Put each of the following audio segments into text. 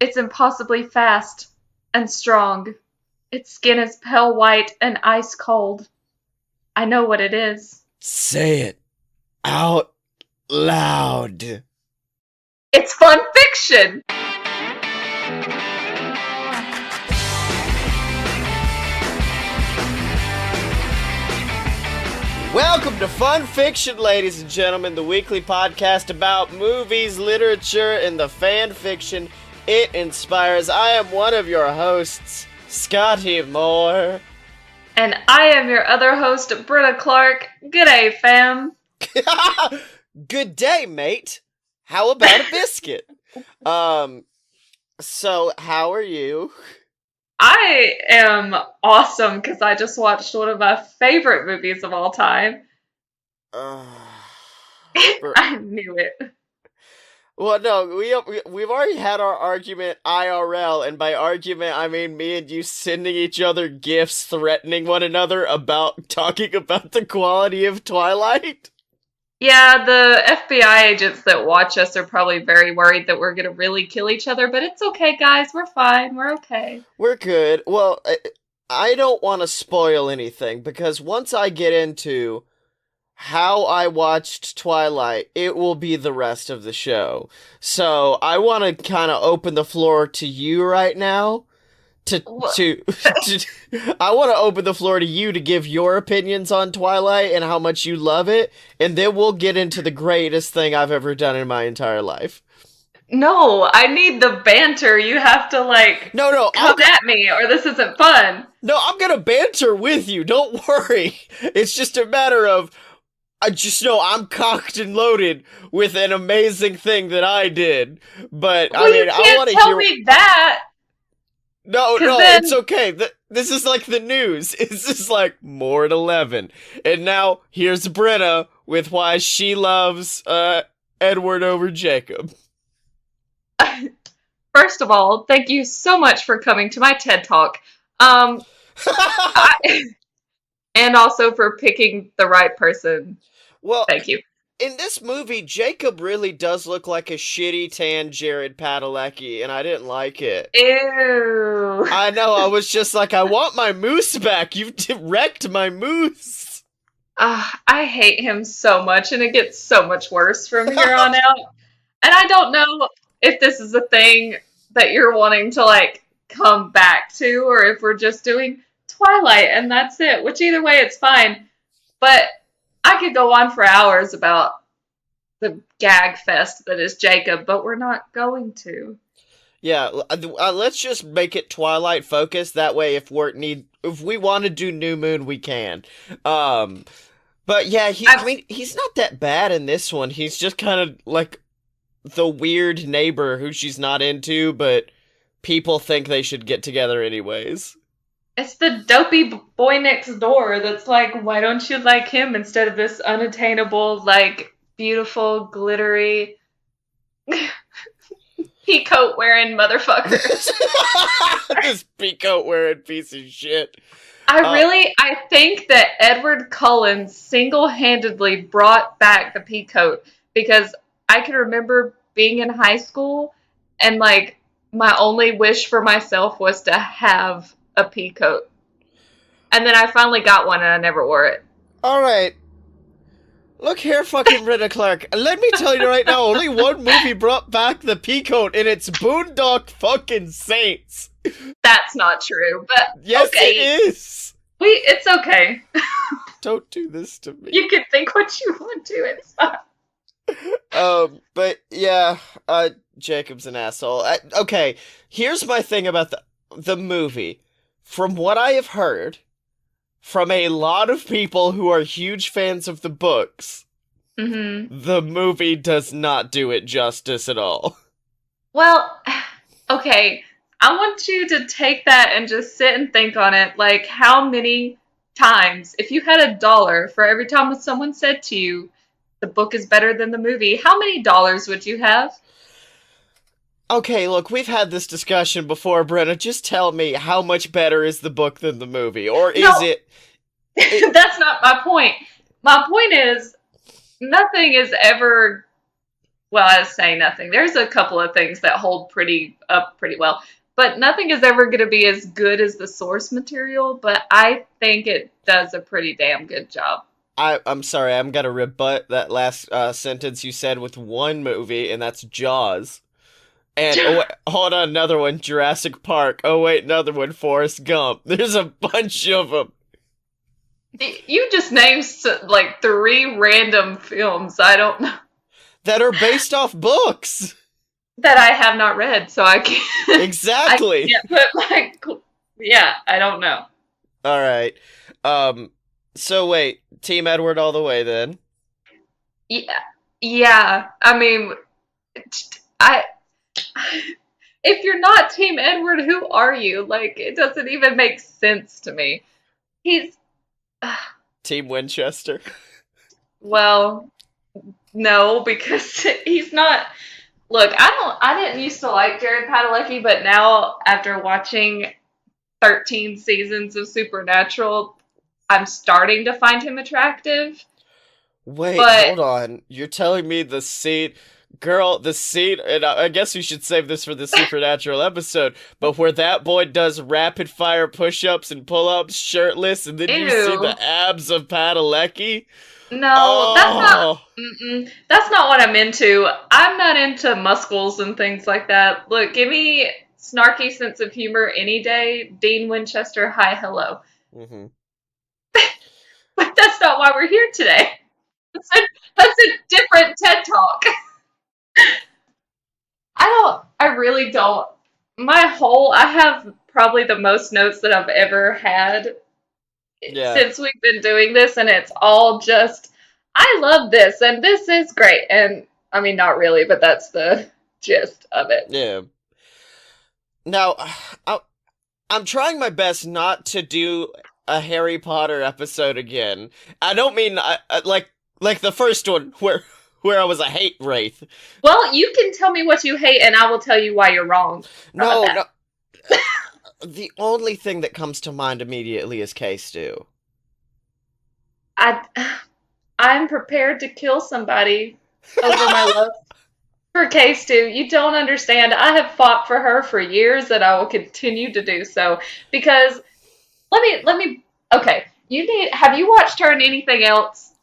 It's impossibly fast and strong. Its skin is pale white and ice cold. I know what it is. Say it out loud. It's fun fiction! Welcome to Fun Fiction, ladies and gentlemen, the weekly podcast about movies, literature, and the fan fiction it inspires. I am one of your hosts, Scottye Moore. And I am your other host, Brenna Clark. G'day, fam. Good day, mate. How about a biscuit? So how are you? I am awesome because I just watched one of my favorite movies of all time. I knew it. Well, no, we've already had our argument IRL, and by argument, I mean me and you sending each other gifts threatening one another about talking about the quality of Twilight. Yeah, the FBI agents that watch us are probably very worried that we're going to really kill each other, but it's okay, guys. We're fine. We're okay. We're good. Well, I don't want to spoil anything, because once I get into how I watched Twilight, it will be the rest of the show. So I want to kind of open the floor to you right now. I want to open the floor to you to give your opinions on Twilight and how much you love it, and then we'll get into the greatest thing I've ever done in my entire life. No, I need the banter. You have to, come at me, or this isn't fun. No, I'm gonna banter with you, don't worry. It's just a matter of, I just know I'm cocked and loaded with an amazing thing that I did. But, well, I want to hear... tell me that! No, then... it's okay. This is like the news. It's just like, more at 11. And now, here's Brenna with why she loves, Edward over Jacob. First of all, thank you so much for coming to my TED Talk. And also for picking the right person. Well, thank you. In this movie, Jacob really does look like a shitty tan Jared Padalecki, and I didn't like it. Ew. I know, I was just like, I want my moose back. You've wrecked my moose. I hate him so much, and it gets so much worse from here on out. And I don't know if this is a thing that you're wanting to, come back to, or if we're just doing Twilight, and that's it. Which, either way, it's fine. But I could go on for hours about the gag fest that is Jacob, but we're not going to. Yeah, let's just make it Twilight focused. That way, if we want to do New Moon, we can. But yeah, he's not that bad in this one. He's just kind of like the weird neighbor who she's not into, but people think they should get together anyways. It's the dopey boy next door that's like, why don't you like him instead of this unattainable, beautiful, glittery, peacoat wearing motherfucker. This peacoat wearing piece of shit. I think that Edward Cullen single-handedly brought back the peacoat, because I can remember being in high school and my only wish for myself was to have a peacoat. And then I finally got one and I never wore it. Alright. Look here, fucking Brenna Clark. Let me tell you right now, only one movie brought back the peacoat, and it's Boondock fucking Saints. That's not true, but yes, okay. It is. It's okay. Don't do this to me. You can think what you want to, it's fine. But yeah, Jacob's an asshole. Okay, here's my thing about the movie. From what I have heard from a lot of people who are huge fans of the books, the movie does not do it justice at all. Well, okay, I want you to take that and just sit and think on it. How many times, if you had $1 for every time someone said to you, the book is better than the movie, how many dollars would you have? Okay, look, we've had this discussion before, Brenna. Just tell me, how much better is the book than the movie? Or is it... That's not my point. My point is, nothing is ever well, I say nothing. There's a couple of things that hold pretty well, but nothing is ever going to be as good as the source material. But I think it does a pretty damn good job. I'm sorry, I'm gonna rebut that last sentence you said with one movie, and that's Jaws. And oh, wait, hold on, another one, Jurassic Park. Oh wait, another one, Forrest Gump. There's a bunch of them You just named like three random films. I don't know that are based off books. that I have not read, so I can't. I Exactly. can't put like, yeah, I don't know. All right. Um. So wait, Team Edward all the way then. Yeah, yeah. I mean, I. If you're not Team Edward, who are you? Like, it doesn't even make sense to me. He's, Team Winchester. well, no, because he's not. Look, I didn't used to like Jared Padalecki, but now after watching 13 seasons of Supernatural, I'm starting to find him attractive. Wait, But hold on. You're telling me the scene, girl, the scene, and I guess we should save this for the Supernatural episode, but where that boy does rapid fire push ups and pull ups shirtless, and then you see ew, the abs of Padalecki? no, Oh, that's not what I'm into. I'm not into muscles and things like that. Look, give me snarky sense of humor any day. Dean Winchester, hi, hello. hmm. But that's not why we're here today. That's a, that's a different TED talk. I really don't. I have probably the most notes that I've ever had Yeah, since we've been doing this, and it's all just, I love this, and this is great. And I mean, not really, but that's the gist of it. yeah. Now, I, I'm trying my best not to do a Harry Potter episode again. I don't mean like the first one where I was a hate wraith. Well, you can tell me what you hate, and I will tell you why you're wrong. How about No, that? no. The only thing that comes to mind immediately is K-Stew. I, I'm prepared to kill somebody over my love for K-Stu. You don't understand. I have fought for her for years, and I will continue to do so. Because let me. Okay, you need. Have you watched her in anything else?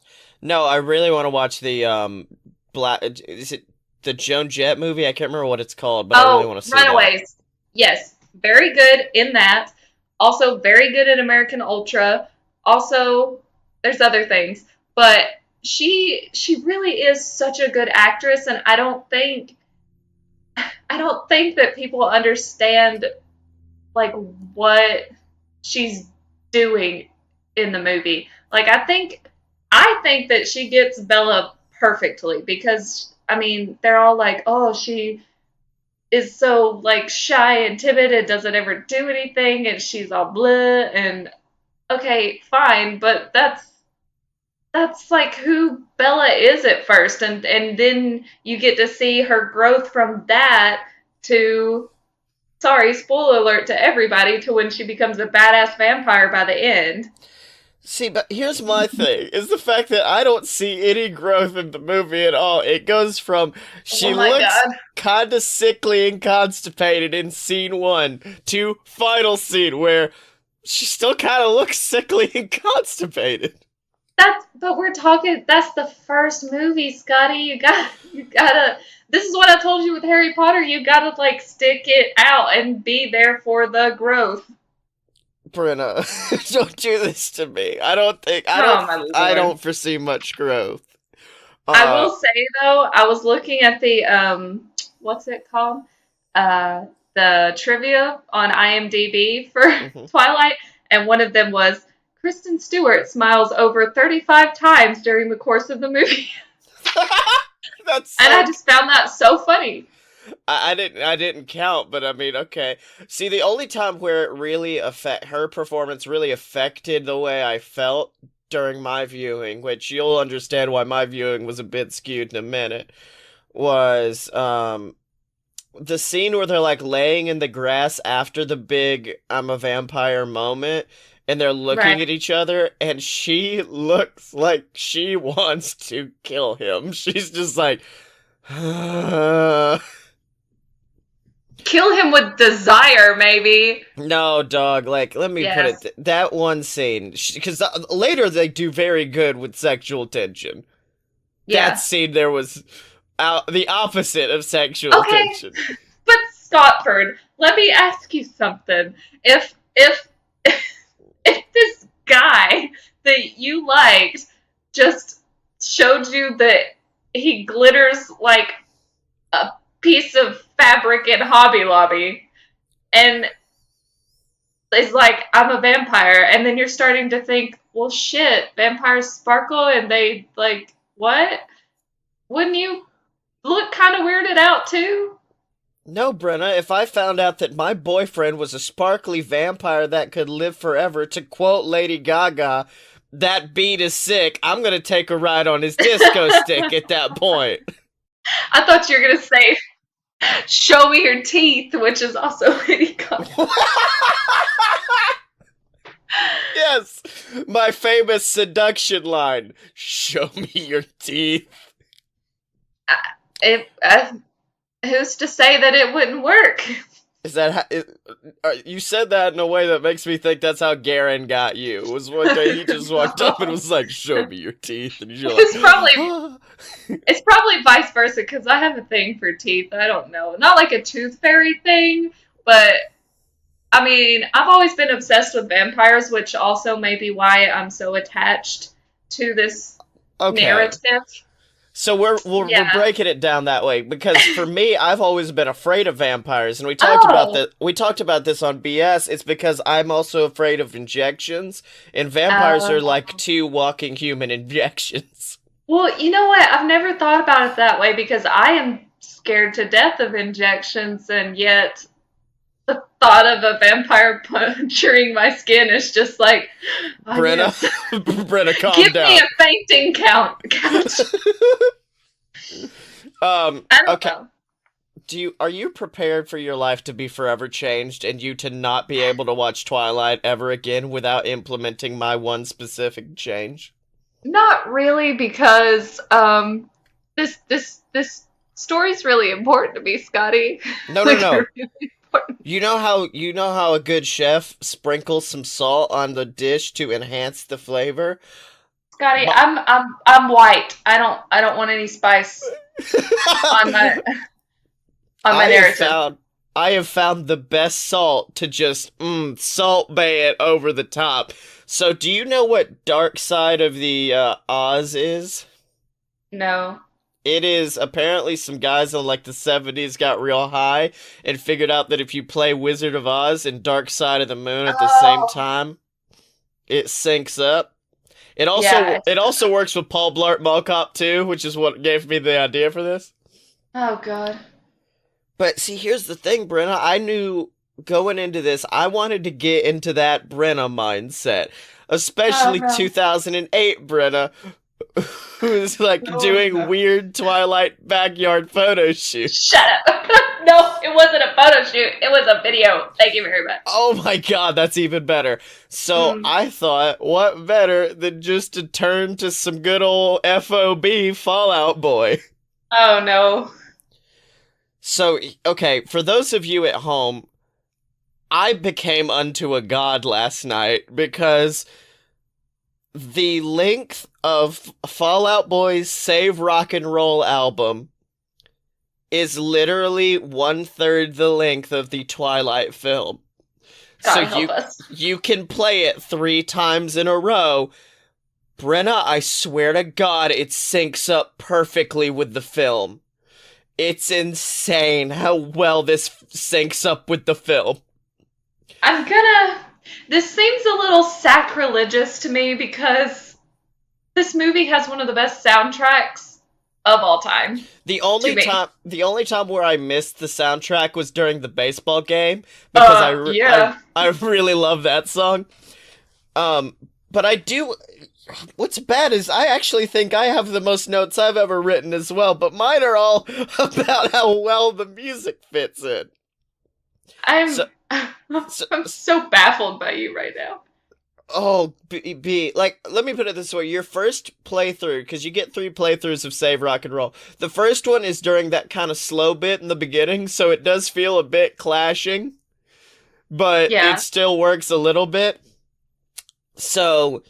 No, I really want to watch the black. Is it the Joan Jett movie? I can't remember what it's called, but I really Oh, want to see that. Runaways. Yes, very good in that. Also, very good in American Ultra. Also, there's other things, but she really is such a good actress, and I don't think that people understand like what she's doing in the movie. Like I think that she gets Bella perfectly because I mean they're all like, oh, she is so like shy and timid and doesn't ever do anything and she's all blah and okay, fine, but that's like who Bella is at first and then you get to see her growth from that to sorry, spoiler alert to everybody to when she becomes a badass vampire by the end. See, but here's my thing, is the fact that I don't see any growth in the movie at all. It goes from she Oh my looks god. kinda sickly and constipated in scene one to final scene where she still kinda looks sickly and constipated. But we're talking that's the first movie, Scotty. You gotta this is what I told you with Harry Potter, you gotta like stick it out and be there for the growth. Brenna, don't do this to me. Oh my I lord. don't foresee much growth. I Uh, will say though, I was looking at the what's it called? The trivia on IMDb for mhm. Twilight, and one of them was Kristen Stewart smiles over 35 times during the course of the movie. That's And I so. just found that so funny. I didn't count, but I mean, okay. See, the only time where it really affect her performance really affected the way I felt during my viewing, which you'll understand why my viewing was a bit skewed in a minute, was the scene where they're like laying in the grass after the big I'm a vampire moment and they're looking Right. at each other and she looks like she wants to kill him. She's just like Kill him with desire, maybe. No, dog. Like, let me put Yes. it. That one scene, because later they do very good with sexual tension. That Yeah. scene there was the opposite of sexual Okay, tension. but Scottford, let me ask you something. If if this guy that you liked just showed you that he glitters like a piece of fabric in Hobby Lobby and is like, I'm a vampire, and then you're starting to think, well, shit, vampires sparkle and they, like, what? Wouldn't you look kind of weirded out too? No, Brenna, if I found out that my boyfriend was a sparkly vampire that could live forever, to quote Lady Gaga, that beat is sick, I'm gonna take a ride on his disco stick at that point. I thought you were going to say, show me your teeth, which is also Lady Gaga. Yes, my famous seduction line. Show me your teeth. It, who's to say that it wouldn't work? Is that how, you said that in a way that makes me think that's how Garen got you. It was one day he just walked up and was like, "Show me your teeth," and you're like, It's probably vice versa because I have a thing for teeth. I don't know, not like a tooth fairy thing, but I mean, I've always been obsessed with vampires, which also may be why I'm so attached to this okay. narrative. So we're breaking it down that way because for me, I've always been afraid of vampires, and we talked about that. We talked about this on BS. It's because I'm also afraid of injections, and vampires are like 2 walking human injections. Well, you know what? I've never thought about it that way because I am scared to death of injections, and yet the thought of a vampire puncturing my skin is just like, oh, Brenna, yes. Brenna, calm Give down. me a fainting couch. I don't know. Are you prepared for your life to be forever changed and you to not be able to watch Twilight ever again without implementing my one specific change? Not really, because this story's really important to me, Scottye. No. Really, You know how a good chef sprinkles some salt on the dish to enhance the flavor? Scottye, I'm white. I don't want any spice on my narrative. I have found the best salt to just salt bay it over the top. So do you know what Dark Side of the Oz is? No. It is apparently some guys in like the 70s got real high and figured out that if you play Wizard of Oz and Dark Side of the Moon at the same time, it syncs up. It also works with Paul Blart Mall Cop 2, which is what gave me the idea for this. Oh god. But see, here's the thing, Brenna. I knew going into this, I wanted to get into that Brenna mindset. Especially 2008 Brenna, who's like doing weird Twilight backyard photo shoots. Shut up. No, it wasn't a photo shoot. It was a video. Thank you very much. Oh my god, that's even better. So I thought, what better than just to turn to some good old FOB Fallout Boy? Oh no. So, okay, for those of you at home, I became unto a god last night because the length of Fall Out Boy's Save Rock and Roll album is literally 1/3 the length of the Twilight film. God, So you can play it 3 times in a row. Brenna, I swear to God, it syncs up perfectly with the film. It's insane how well this syncs up with the film. This seems a little sacrilegious to me because this movie has one of the best soundtracks of all time. The only time where I missed the soundtrack was during the baseball game because I really love that song. But I do. What's bad is I actually think I have the most notes I've ever written as well, but mine are all about how well the music fits in. I'm so baffled by you right now. like, let me put it this way. Your first playthrough, because you get 3 playthroughs of Save Rock and Roll. The first one is during that kind of slow bit in the beginning, so it does feel a bit clashing, but it Yeah. still works a little bit. So,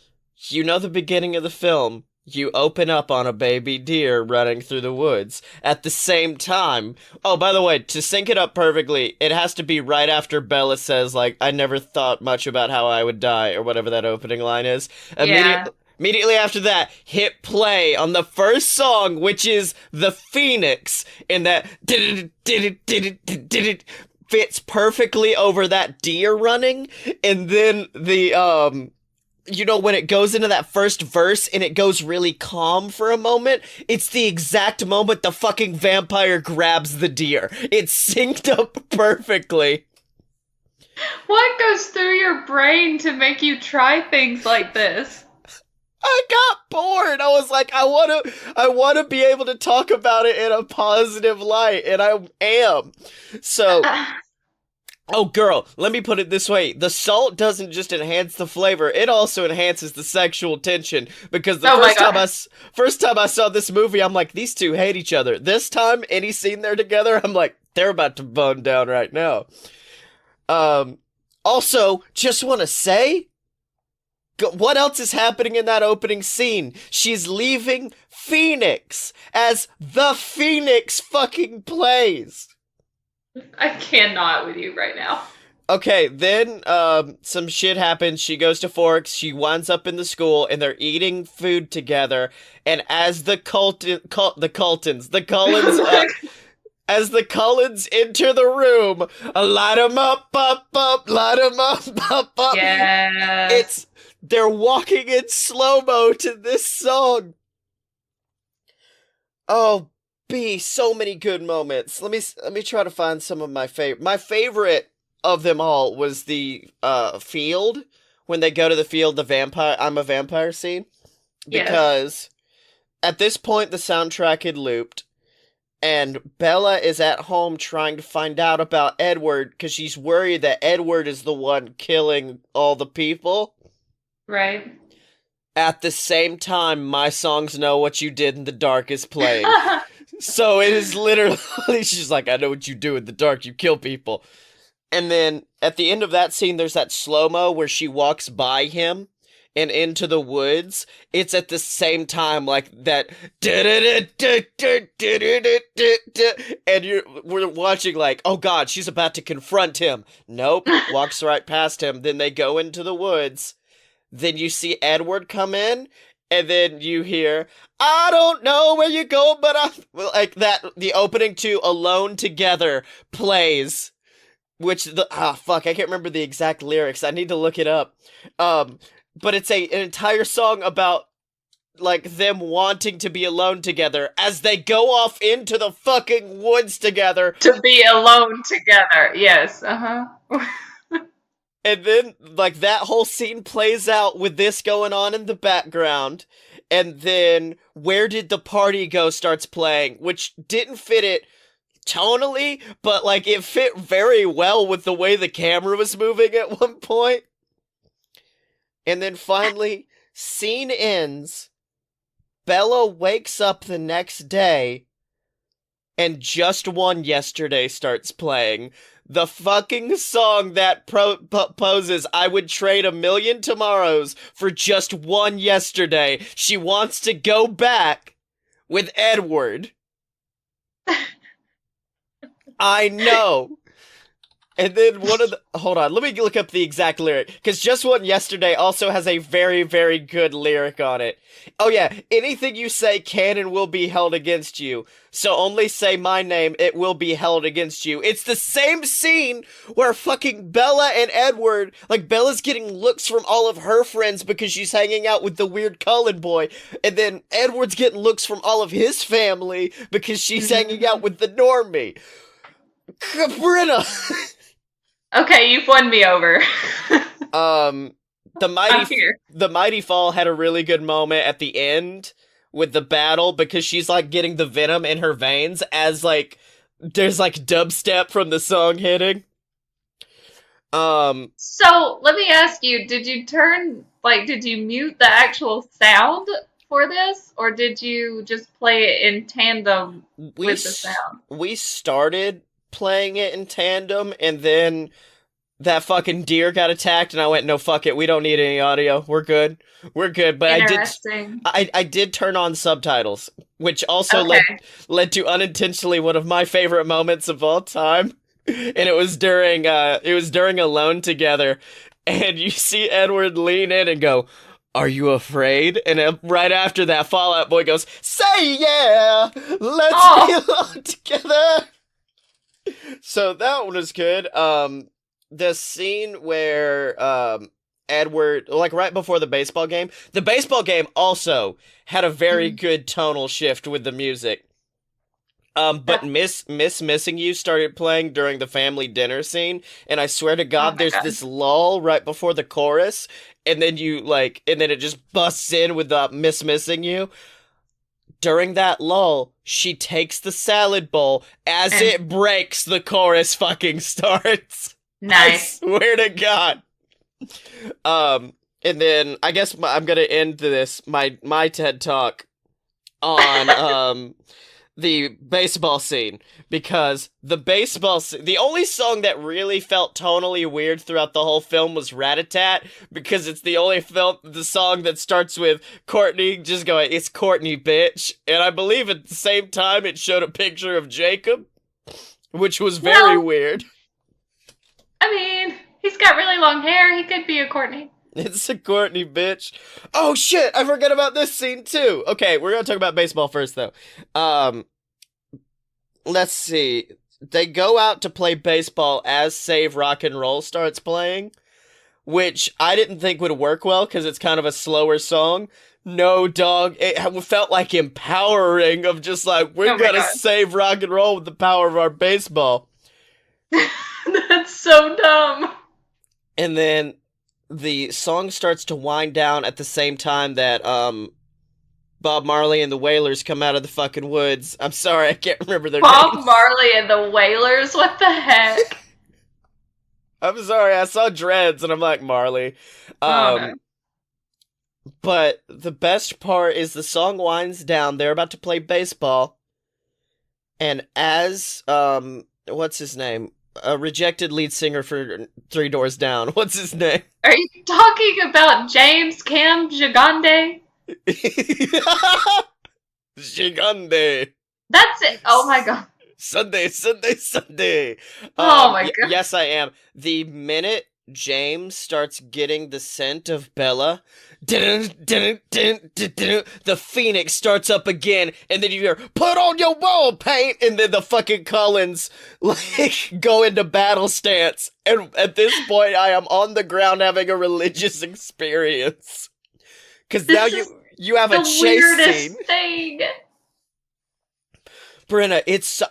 you know the beginning of the film. You open up on a baby deer running through the woods. At the same time, oh, by the way, to sync it up perfectly, it has to be right after Bella says, like, I never thought much about how I would die, or whatever that opening line is. Yeah. Immediately after that, hit play on the first song, which is The Phoenix, and that fits perfectly over that deer running, and then you know, when it goes into that first verse and it goes really calm for a moment, it's the exact moment the fucking vampire grabs the deer. It's synced up perfectly. What goes through your brain to make you try things like this? I got bored. I was like, I want to be able to talk about it in a positive light, and I am. So, oh, girl, let me put it this way. The salt doesn't just enhance the flavor, it also enhances the sexual tension. Because the Oh my first time I saw this movie, I'm like, these two hate each other. This time, any scene they're together, I'm like, they're about to bone down right now. Also, just want to say, what else is happening in that opening scene? She's leaving Phoenix as the Phoenix fucking plays. I cannot with you right now. Okay, then some shit happens. She goes to Forks. She winds up in the school, and they're eating food together. And as the Cullens, as the Cullens enter the room, light 'em up, light 'em up. Yeah. They're walking in slow-mo to this song. Oh, so many good moments. Let me try to find some of my favorite. My favorite of them all was the field, when they go to the field, the vampire I'm a vampire scene, because at this point the soundtrack had looped, and Bella is at home trying to find out about Edward because she's worried that Edward is the one killing all the people. Right. At the same time, My Songs Know What You Did in the Dark is playing. So it is literally, she's like, I know what you do in the dark, you kill people. And then at the end of that scene, there's that slow-mo where she walks by him and into the woods. It's at the same time like that, and we're watching like, oh god, she's about to confront him. Nope, walks right past him. Then they go into the woods. Then you see Edward come in, and then you hear, I don't know where you go, but like that, the opening to Alone Together plays, which fuck, I can't remember the exact lyrics. I need to look it up. But it's an entire song about, like, them wanting to be alone together as they go off into the fucking woods together. To be alone together, yes, And then, like, that whole scene plays out with this going on in the background. And then Where Did the Party Go starts playing, which didn't fit it tonally, but, like, it fit very well with the way the camera was moving at one point. And then finally, scene ends. Bella wakes up the next day, and Just One Yesterday starts playing. The fucking song that proposes I would trade 1,000,000 tomorrows for just one yesterday. She wants to go back with Edward. I know. And then hold on, let me look up the exact lyric, because Just One Yesterday also has a very, very good lyric on it. Oh yeah, anything you say can and will be held against you, so only say my name, it will be held against you. It's the same scene where fucking Bella and Edward, like, Bella's getting looks from all of her friends because she's hanging out with the weird Cullen boy, and then Edward's getting looks from all of his family because she's hanging out with the normie. Brenna! Okay, you've won me over. The Mighty Fall had a really good moment at the end with the battle, because she's like getting the venom in her veins as like there's like dubstep from the song hitting. Um, So let me ask you, did you mute the actual sound for this, or did you just play it in tandem we with the s- sound? we started playing it in tandem, and then that fucking deer got attacked, and I went, no, fuck it, we don't need any audio. We're good. But Interesting. I did turn on subtitles, which also Okay. led to unintentionally one of my favorite moments of all time, and it was during Alone Together, and you see Edward lean in and go, "Are you afraid?" And right after that, Fall Out Boy goes, "Say yeah, let's be Oh, alone together." So that one was good. The scene where Edward, like right before the baseball game also had a very mhm. good tonal shift with the music. But That- Miss Missing You started playing during the family dinner scene, and I swear to oh God, my there's God. this lull right before the chorus, and then and then it just busts in with Miss Missing You. During that lull, she takes the salad bowl. As And it breaks, the chorus fucking starts. I nice. swear to God. And then I guess I'm gonna end this my TED talk on the baseball scene, because the only song that really felt tonally weird throughout the whole film was Rat-a-Tat, because it's the song that starts with Courtney just going, "It's Courtney, bitch," and I believe at the same time it showed a picture of Jacob, which was very Well, weird. I mean, he's got really long hair. He could be a Courtney. It's a Courtney, bitch. Oh shit, I forgot about this scene too. Okay, we're gonna talk about baseball first though. Um, let's see. They go out to play baseball as Save Rock and Roll starts playing, which I didn't think would work well because it's kind of a slower song. No, dog. It felt like empowering of just like, we're Oh my gonna God. save rock and roll with the power of our baseball. That's so dumb. And then the song starts to wind down at the same time that Bob Marley and the Wailers come out of the fucking woods. I'm sorry, I can't remember their Bob names. Marley and the Wailers. What the heck? I'm sorry, I saw Dreads and I'm like, Marley. Oh no. Um, but the best part is the song winds down. They're about to play baseball, and as what's his name? A rejected lead singer for Three Doors Down. What's his name? Are you talking about James Cam Gigande? Gigande. That's it. Oh my God. Sunday, Sunday, Sunday. Oh my God. Yes, I am. The minute James starts getting the scent of Bella, the Phoenix starts up again, and then you hear, "Put on your wall paint," and then the fucking Cullens like go into battle stance. And at this point, I am on the ground having a religious experience because now This is you have a the chase weirdest scene. thing. Brenna,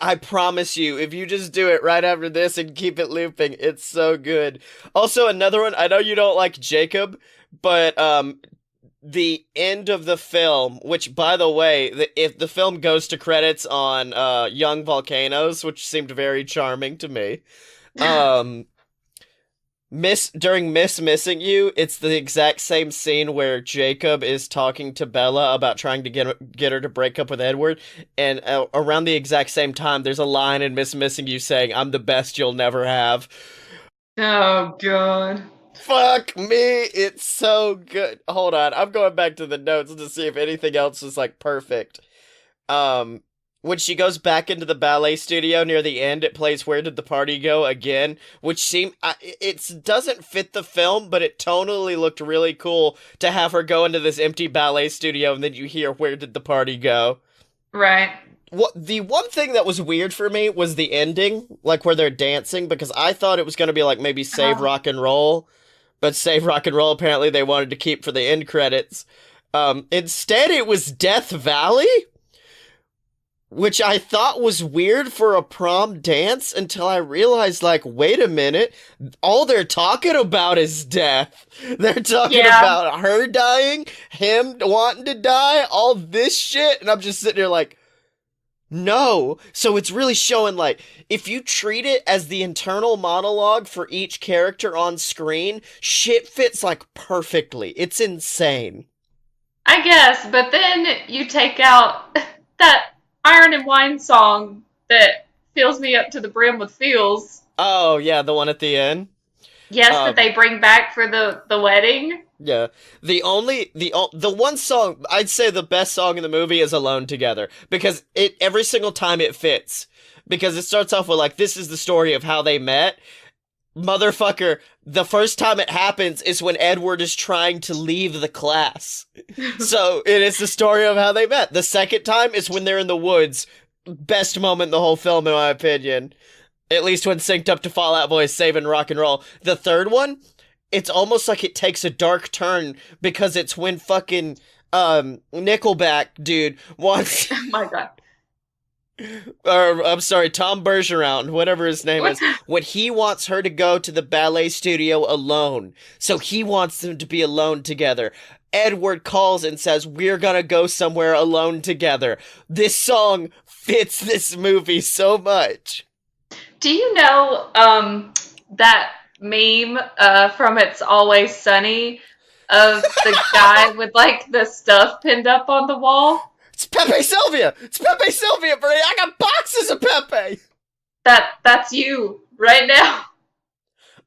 I promise you, if you just do it right after this and keep it looping, it's so good. Also, another one, I know you don't like Jacob, but the end of the film, which by the way, if the film goes to credits on Young Volcanoes, which seemed very charming to me. Um Miss Missing You, it's the exact same scene where Jacob is talking to Bella about trying to get her to break up with Edward, and around the exact same time, there's a line in Miss Missing You saying, "I'm the best you'll never have." Oh God. Fuck me, it's so good. Hold on, I'm going back to the notes to see if anything else is like perfect. Um, when she goes back into the ballet studio near the end, it plays "Where Did the Party Go" again, which it doesn't fit the film, but it tonally looked really cool to have her go into this empty ballet studio and then you hear "Where Did the Party Go." Right. The one thing that was weird for me was the ending, like where they're dancing, because I thought it was going to be like maybe Save Oh. Rock and Roll, but Save Rock and Roll apparently they wanted to keep for the end credits. Instead, it was Death Valley, which I thought was weird for a prom dance until I realized, like, wait a minute, all they're talking about is death. They're talking Yeah. about her dying, him wanting to die, all this shit, and I'm just sitting here like, No. So it's really showing like if you treat it as the internal monologue for each character on screen, shit fits like perfectly. It's insane. I guess, but then you take out that Iron and Wine song that fills me up to the brim with feels. Oh, yeah, the one at the end. Yes, that Um they bring back for the wedding. yeah. The one song I'd say the best song in the movie is Alone Together because it every single time it fits. Because it starts off with like this is the story of how they met. Motherfucker, the first time it happens is when Edward is trying to leave the class. So it is the story of how they met. The second time is when they're in the woods. Best moment in the whole film, in my opinion. At least when synced up to Fall Out Boy's Saving Rock and Roll. The third one, it's almost like it takes a dark turn because it's when fucking Nickelback dude wants Oh my god. or I'm sorry, Tom Bergeron, whatever his name What? is, when he wants her to go to the ballet studio alone. So he wants them to be alone together. Edward calls and says, "We're gonna go somewhere alone together." This song fits this movie so much. Do you know that meme from It's Always Sunny of the guy with like the stuff pinned up on the wall? It's Pepe Sylvia! It's Pepe Sylvia, Brady! I got boxes of Pepe! That's you right now.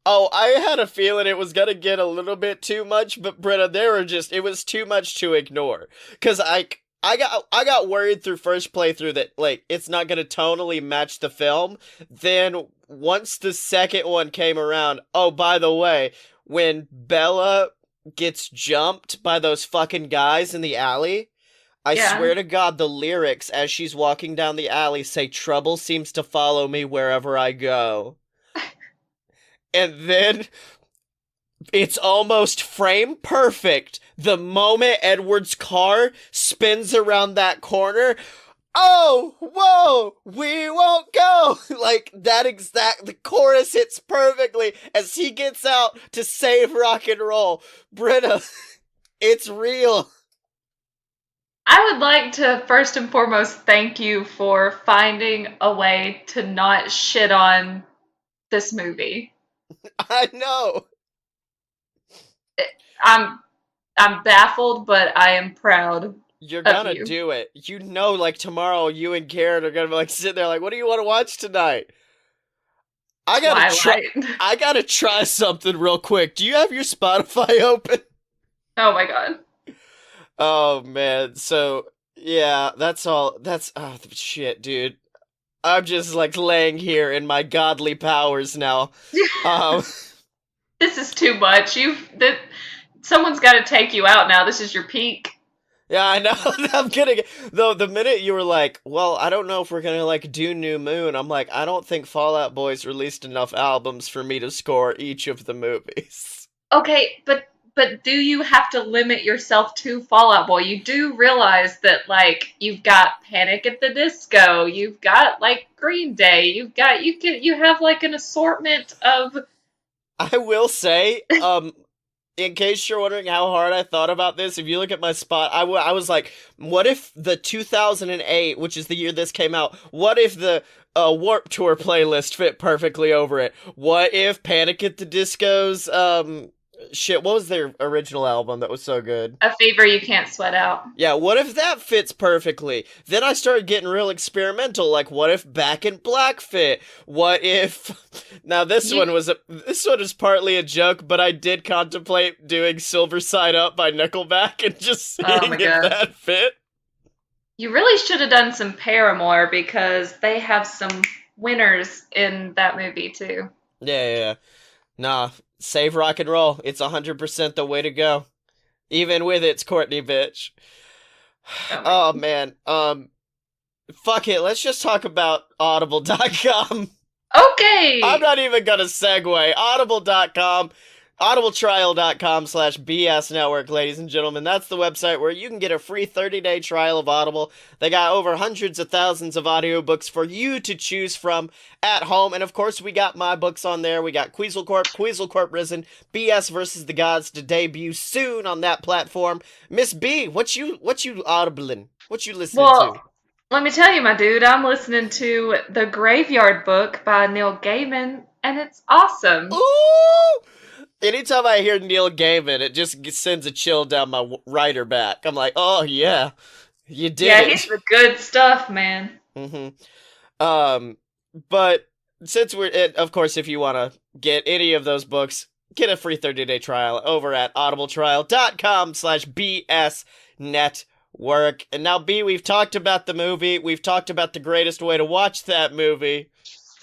Oh, I had a feeling it was gonna get a little bit too much, but Brenna, it was too much to ignore. Cause I got worried through first playthrough that, like, it's not gonna tonally match the film. Then, once the second one came around, oh, by the way, when Bella gets jumped by those fucking guys in the alley, I Yeah. swear to God, the lyrics as she's walking down the alley say, "Trouble seems to follow me wherever I go." And then it's almost frame perfect. The moment Edward's car spins around that corner, oh, whoa, we won't go. Like that exact, the chorus hits perfectly as he gets out to save rock and roll. Britta, it's real. I would like to first and foremost thank you for finding a way to not shit on this movie. I know. I'm I'm baffled, but I am proud You're of gonna you. do it. You know, like tomorrow, you and Karen are gonna be like sitting there, like, "What do you want to watch tonight?" I gotta try. Twilight. I gotta try something real quick. Do you have your Spotify open? Oh my god. Oh man. So yeah, that's all. That's oh shit, dude. I'm just like laying here in my godly powers now. Um. This is too much. Someone's got to take you out now. This is your peak. Yeah, I know. I'm kidding. Though the minute you were like, "Well, I don't know if we're gonna like do New Moon," I'm like, I don't think Fall Out Boy's released enough albums for me to score each of the movies. Okay, but do you have to limit yourself to Fall Out Boy? You do realize that like you've got Panic at the Disco, you've got like Green Day, you have like an assortment of. I will say, in case you're wondering how hard I thought about this, if you look at my spot, I was like, what if the 2008, which is the year this came out, what if the Warp Tour playlist fit perfectly over it? What if Panic at the Disco's, shit, what was their original album that was so good? A Fever You Can't Sweat Out. Yeah, what if that fits perfectly? Then I started getting real experimental, like what if Back in Black fit? What if now You, this one is partly a joke, but I did contemplate doing Silver Side Up by Nickelback and just oh seeing my if god. that fit. You really should have done some Paramore because they have some winners in that movie too. Yeah. Nah, save rock and roll. It's 100% the way to go. Even with its Courtney bitch. Oh my. Oh man. Fuck it. Let's just talk about audible.com. I'm Okay. not even gonna segue. Audible.com, audibletrial.com/BS network, ladies and gentlemen. That's the website where you can get a free 30-day trial of Audible. They got over hundreds of thousands of audiobooks for you to choose from at home. And of course, we got my books on there. We got Queasel Corp Risen, BS versus the Gods to debut soon on that platform. Miss B, what you audibling? What you listening Well, to? Let me tell you, my dude, I'm listening to The Graveyard Book by Neil Gaiman, and it's awesome. Ooh! Anytime I hear Neil Gaiman, it just sends a chill down my rider back. I'm like, oh yeah, you did Yeah, he's it. the good stuff, man. hmm Um, but since of course, if you want to get any of those books, get a free 30-day trial over at audibletrial.com/BS network. And now, B, we've talked about the movie. We've talked about the greatest way to watch that movie.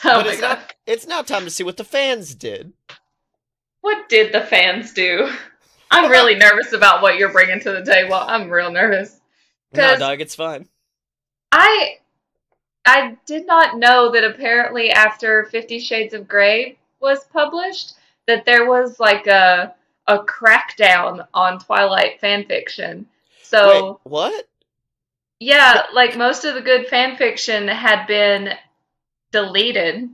Oh But my god. it's now time to see what the fans did. What did the fans do? I'm really nervous about what you're bringing to the table. I'm real nervous. No, Because dog, it's fine. I I did not know that apparently after 50 Shades of Grey was published, that there was like a crackdown on Twilight fan fiction. Wait, So, what? yeah, like most of the good fan fiction had been deleted.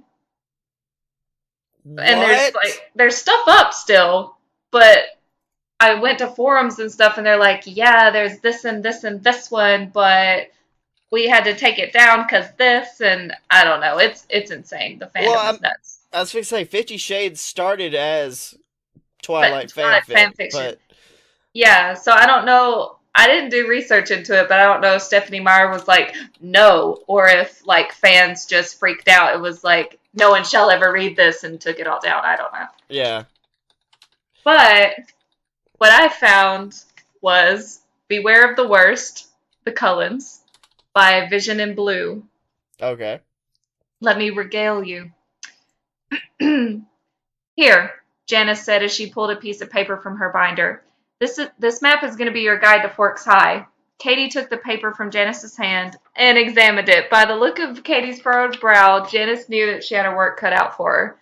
And What? there's stuff up still, but I went to forums and stuff and they're like, yeah, there's this and this and this one, but we had to take it down because this, and I don't know. It's insane. The Well, fandom is nuts. I was going to say 50 Shades started as But Twilight Twilight fanfic, fan fiction. but Yeah, so I don't know. I didn't do research into it, but I don't know if Stephanie Meyer was like, no, or if like fans just freaked out. It was like, no one shall ever read this and took it all down. I don't know. yeah. But what I found was Beware of the Worst, The Cullens, by Vision in Blue. Okay. Let me regale you. Here, Janice said as she pulled a piece of paper from her binder. This map is going to be your guide to Forks High. Katie took the paper from Janice's hand and examined it. By the look of Katie's furrowed brow, Janice knew that she had her work cut out for her.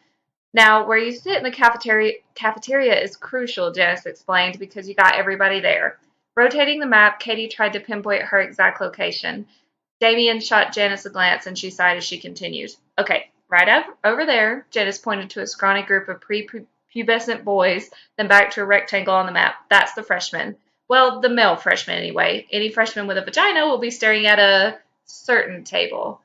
Now, where you sit in the cafeteria is crucial, Janice explained, because you got everybody there. Rotating the map, Katie tried to pinpoint her exact location. Damien shot Janice a glance, and she sighed as she continued. Okay, right over there, Janice pointed to a scrawny group of prepubescent boys, then back to a rectangle on the map. That's the freshmen. Well, the male freshman, anyway. Any freshman with a vagina will be staring at a certain table.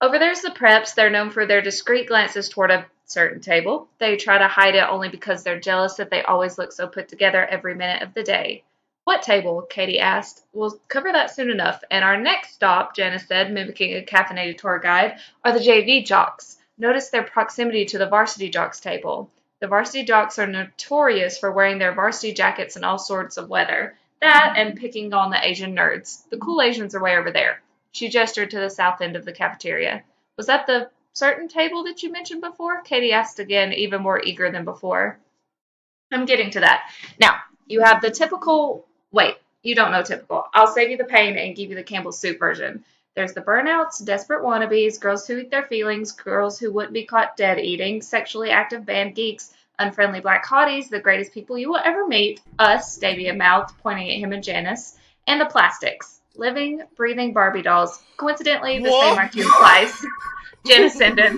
Over there's the preps. They're known for their discreet glances toward a certain table. They try to hide it only because they're jealous that they always look so put together every minute of the day. What table? Katie asked. We'll cover that soon enough. And our next stop, Janice said, mimicking a caffeinated tour guide, are the JV jocks. Notice their proximity to the varsity jocks table. The varsity jocks are notorious for wearing their varsity jackets in all sorts of weather. That and picking on the Asian nerds. The cool Asians are way over there. She gestured to the south end of the cafeteria. Was that the certain table that you mentioned before? Katie asked again, even more eager than before. I'm getting to that. Now, you have the typical. Wait, you don't know typical. I'll save you the pain and give you the Campbell's soup version. There's the burnouts, desperate wannabes, girls who eat their feelings, girls who wouldn't be caught dead eating, sexually active band geeks, unfriendly black hotties, the greatest people you will ever meet, us, Davia mouthed, pointing at him and Janice, and the plastics. Living, breathing Barbie dolls. Coincidentally, the same What? Martin applies. Janice ended.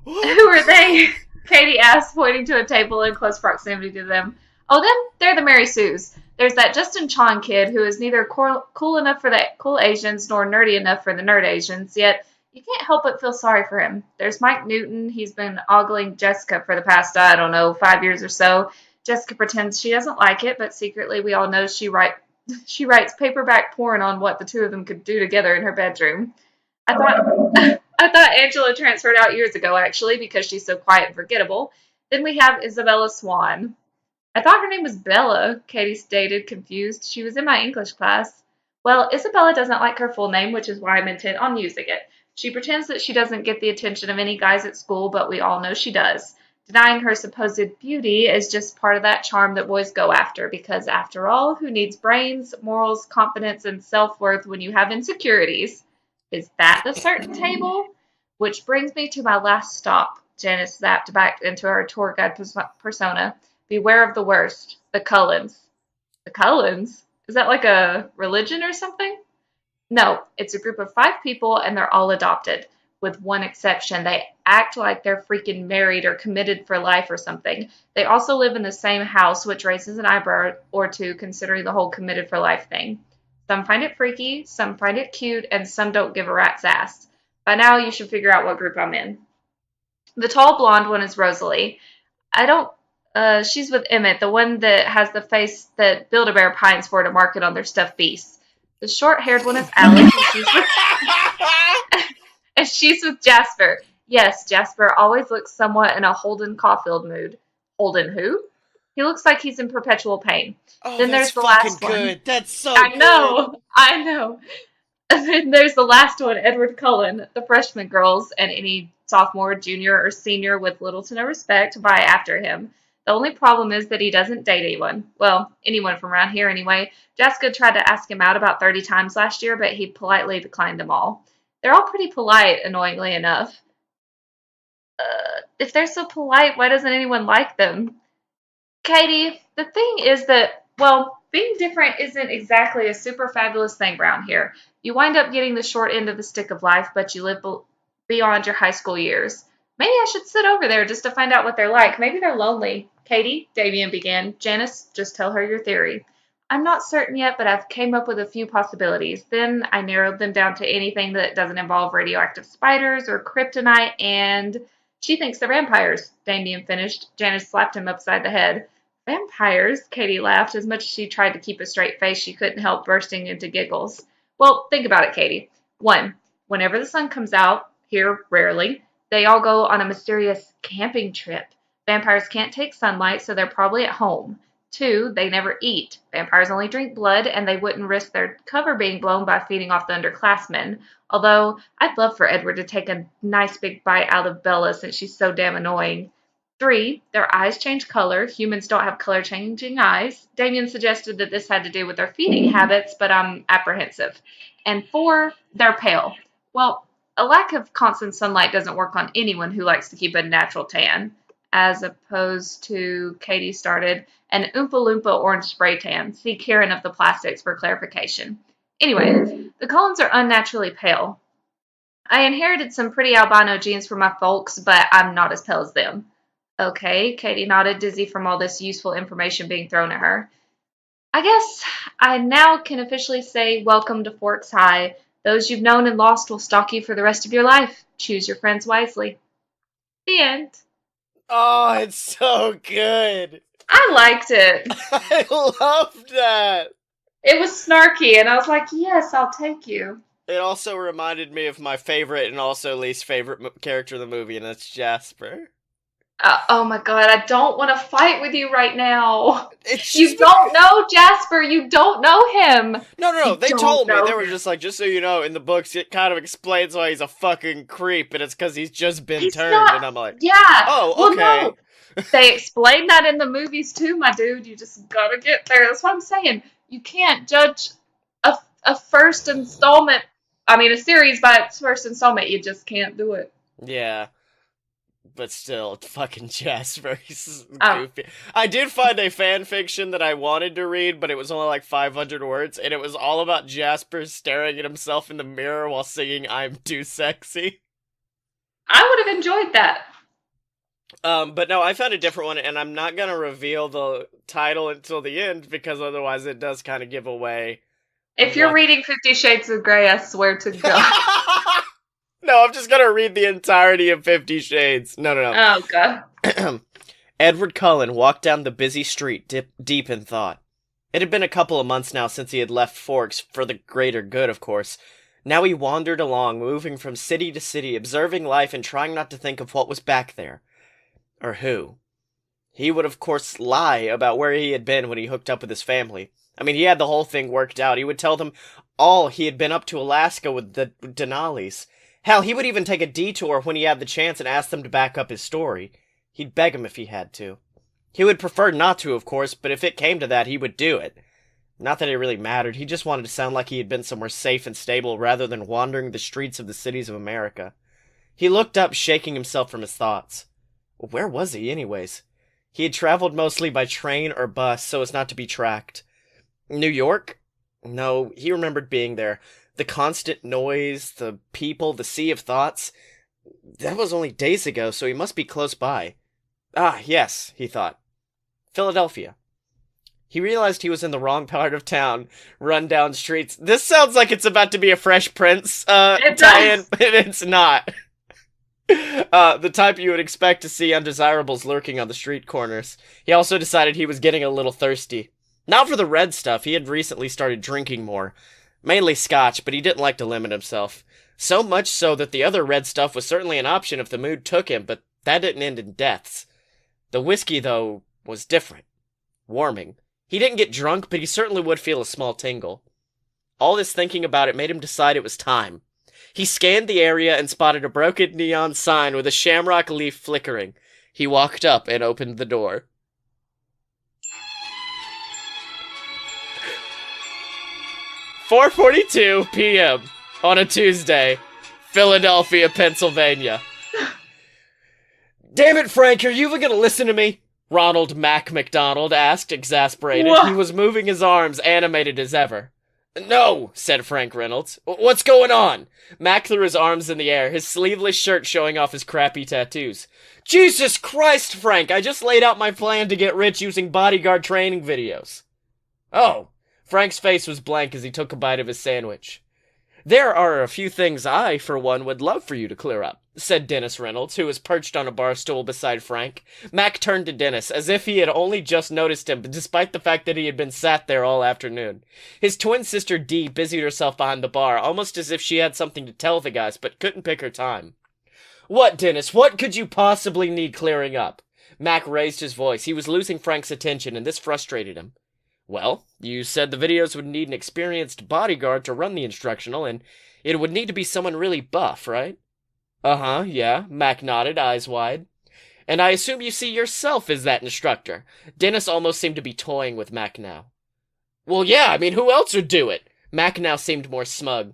Who are they? Katie asked, pointing to a table in close proximity to them. Oh, them? They're the Mary Sues. There's that Justin Chon kid who is neither cool enough for the cool Asians nor nerdy enough for the nerd Asians, yet you can't help but feel sorry for him. There's Mike Newton. He's been ogling Jessica for the past, I don't know, 5 years or so. Jessica pretends she doesn't like it, but secretly we all know she writes paperback porn on what the two of them could do together in her bedroom. I thought I thought Angela transferred out years ago, actually, because she's so quiet and forgettable. Then we have Isabella Swan. I thought her name was Bella, Katie stated, confused. She was in my English class. Well, Isabella doesn't like her full name, which is why I'm intent on using it. She pretends that she doesn't get the attention of any guys at school, but we all know she does. Denying her supposed beauty is just part of that charm that boys go after, because after all, who needs brains, morals, confidence, and self-worth when you have insecurities? Is that the certain table? Which brings me to my last stop. Janice zapped back into her tour guide persona. Beware of the worst. The Cullens. The Cullens? Is that like a religion or something? No, it's a group of 5 people and they're all adopted. With one exception, they act like they're freaking married or committed for life or something. They also live in the same house, which raises an eyebrow or two considering the whole committed for life thing. Some find it freaky, some find it cute, and some don't give a rat's ass. By now, you should figure out what group I'm in. The tall blonde one is Rosalie. I don't. She's with Emmett, the one that has the face that Build-A-Bear pines for to market on their stuffed beasts. The short-haired one is Alice, and she's with Jasper. Yes, Jasper always looks somewhat in a Holden Caulfield mood. Holden who? He looks like he's in perpetual pain. Oh, Then that's there's the fucking last good. one. That's so I good. know, I know. And then there's the last one, Edward Cullen. The freshman girls and any sophomore, junior, or senior with little to no respect vie after him. The only problem is that he doesn't date anyone. Well, anyone from around here anyway. Jessica tried to ask him out about 30 times last year, but he politely declined them all. They're all pretty polite, annoyingly enough. If they're so polite, why doesn't anyone like them? Katie, the thing is that, well, being different isn't exactly a super fabulous thing around here. You wind up getting the short end of the stick of life, but you live beyond your high school years. Maybe I should sit over there just to find out what they're like. Maybe they're lonely. Katie, Damien began. Janice, just tell her your theory. I'm not certain yet, but I've came up with a few possibilities. Then I narrowed them down to anything that doesn't involve radioactive spiders or kryptonite, and she thinks they're vampires, Damien finished. Janice slapped him upside the head. Vampires? Katie laughed. As much as she tried to keep a straight face, she couldn't help bursting into giggles. Well, think about it, Katie. 1. Whenever the sun comes out, here rarely, they all go on a mysterious camping trip. Vampires can't take sunlight, so they're probably at home. 2. They never eat. Vampires only drink blood, and they wouldn't risk their cover being blown by feeding off the underclassmen. Although, I'd love for Edward to take a nice big bite out of Bella since she's so damn annoying. 3. Their eyes change color. Humans don't have color-changing eyes. Damien suggested that this had to do with their feeding habits, but I'm apprehensive. And 4. They're pale. Well, a lack of constant sunlight doesn't work on anyone who likes to keep a natural tan. As opposed to, Katie started, an Oompa Loompa orange spray tan. See Karen of the Plastics for clarification. Anyway, the Cullens are unnaturally pale. I inherited some pretty albino genes from my folks, but I'm not as pale as them. Okay, Katie nodded, dizzy from all this useful information being thrown at her. I guess I now can officially say welcome to Forks High. Those you've known and lost will stalk you for the rest of your life. Choose your friends wisely. The end. Oh, it's so good. I liked it. I loved that. It was snarky, and I was like, yes, I'll take you. It also reminded me of my favorite and also least favorite character in the movie, and that's Jasper. Oh my god, I don't want to fight with you right now. You don't know Jasper. You don't know him. No. They told me. They were just like, just so you know, in the books, it kind of explains why he's a fucking creep, and it's because he's just been turned. Not, and I'm like, yeah. Oh, okay. Well, no. They explain that in the movies too, my dude. You just gotta get there. That's what I'm saying. You can't judge a first installment. I mean, a series by its first installment. You just can't do it. Yeah. But still, fucking Jasper, he's goofy. I did find a fan fiction that I wanted to read, but it was only like 500 words, and it was all about Jasper staring at himself in the mirror while singing I'm Too Sexy. I would have enjoyed that. But no, I found a different one, and I'm not gonna reveal the title until the end, because otherwise it does kind of give away. If you're reading 50 Shades of Grey, I swear to God. No, I'm just gonna read the entirety of 50 Shades. No. Oh, God. Edward Cullen walked down the busy street, deep in thought. It had been a couple of months now since he had left Forks, for the greater good, of course. Now he wandered along, moving from city to city, observing life and trying not to think of what was back there. Or who. He would, of course, lie about where he had been when he hooked up with his family. I mean, he had the whole thing worked out. He would tell them all he had been up to Alaska with the Denali's. Hell, he would even take a detour when he had the chance and ask them to back up his story. He'd beg him if he had to. He would prefer not to, of course, but if it came to that, he would do it. Not that it really mattered, he just wanted to sound like he had been somewhere safe and stable rather than wandering the streets of the cities of America. He looked up, shaking himself from his thoughts. Where was he, anyways? He had traveled mostly by train or bus so as not to be tracked. New York? No, he remembered being there. The constant noise, the people, the sea of thoughts. That was only days ago, so he must be close by. Ah, yes, he thought. Philadelphia. He realized he was in the wrong part of town, run down streets. This sounds like it's about to be a Fresh Prince tie-in, but it's not. The type you would expect to see undesirables lurking on the street corners. He also decided he was getting a little thirsty. Not for the red stuff, he had recently started drinking more. Mainly scotch, but he didn't like to limit himself. So much so that the other red stuff was certainly an option if the mood took him, but that didn't end in deaths. The whiskey, though, was different. Warming. He didn't get drunk, but he certainly would feel a small tingle. All this thinking about it made him decide it was time. He scanned the area and spotted a broken neon sign with a shamrock leaf flickering. He walked up and opened the door. "4:42 p.m. on a Tuesday, Philadelphia, Pennsylvania." "Damn it, Frank, are you even gonna listen to me?" Ronald Mac McDonald asked, exasperated. What? He was moving his arms, animated as ever. "No," said Frank Reynolds. "What's going on?" Mac threw his arms in the air, his sleeveless shirt showing off his crappy tattoos. "Jesus Christ, Frank, I just laid out my plan to get rich using bodyguard training videos." "Oh." Frank's face was blank as he took a bite of his sandwich. "There are a few things I, for one, would love for you to clear up," said Dennis Reynolds, who was perched on a bar stool beside Frank. Mac turned to Dennis, as if he had only just noticed him, despite the fact that he had been sat there all afternoon. His twin sister Dee busied herself behind the bar, almost as if she had something to tell the guys, but couldn't pick her time. "What, Dennis? What could you possibly need clearing up?" Mac raised his voice. He was losing Frank's attention, and this frustrated him. "Well, you said the videos would need an experienced bodyguard to run the instructional, and it would need to be someone really buff, right?" "Uh-huh, yeah," Mac nodded, eyes wide. "And I assume you see yourself as that instructor." Dennis almost seemed to be toying with Mac now. "Well, yeah, I mean, who else would do it?" Mac now seemed more smug.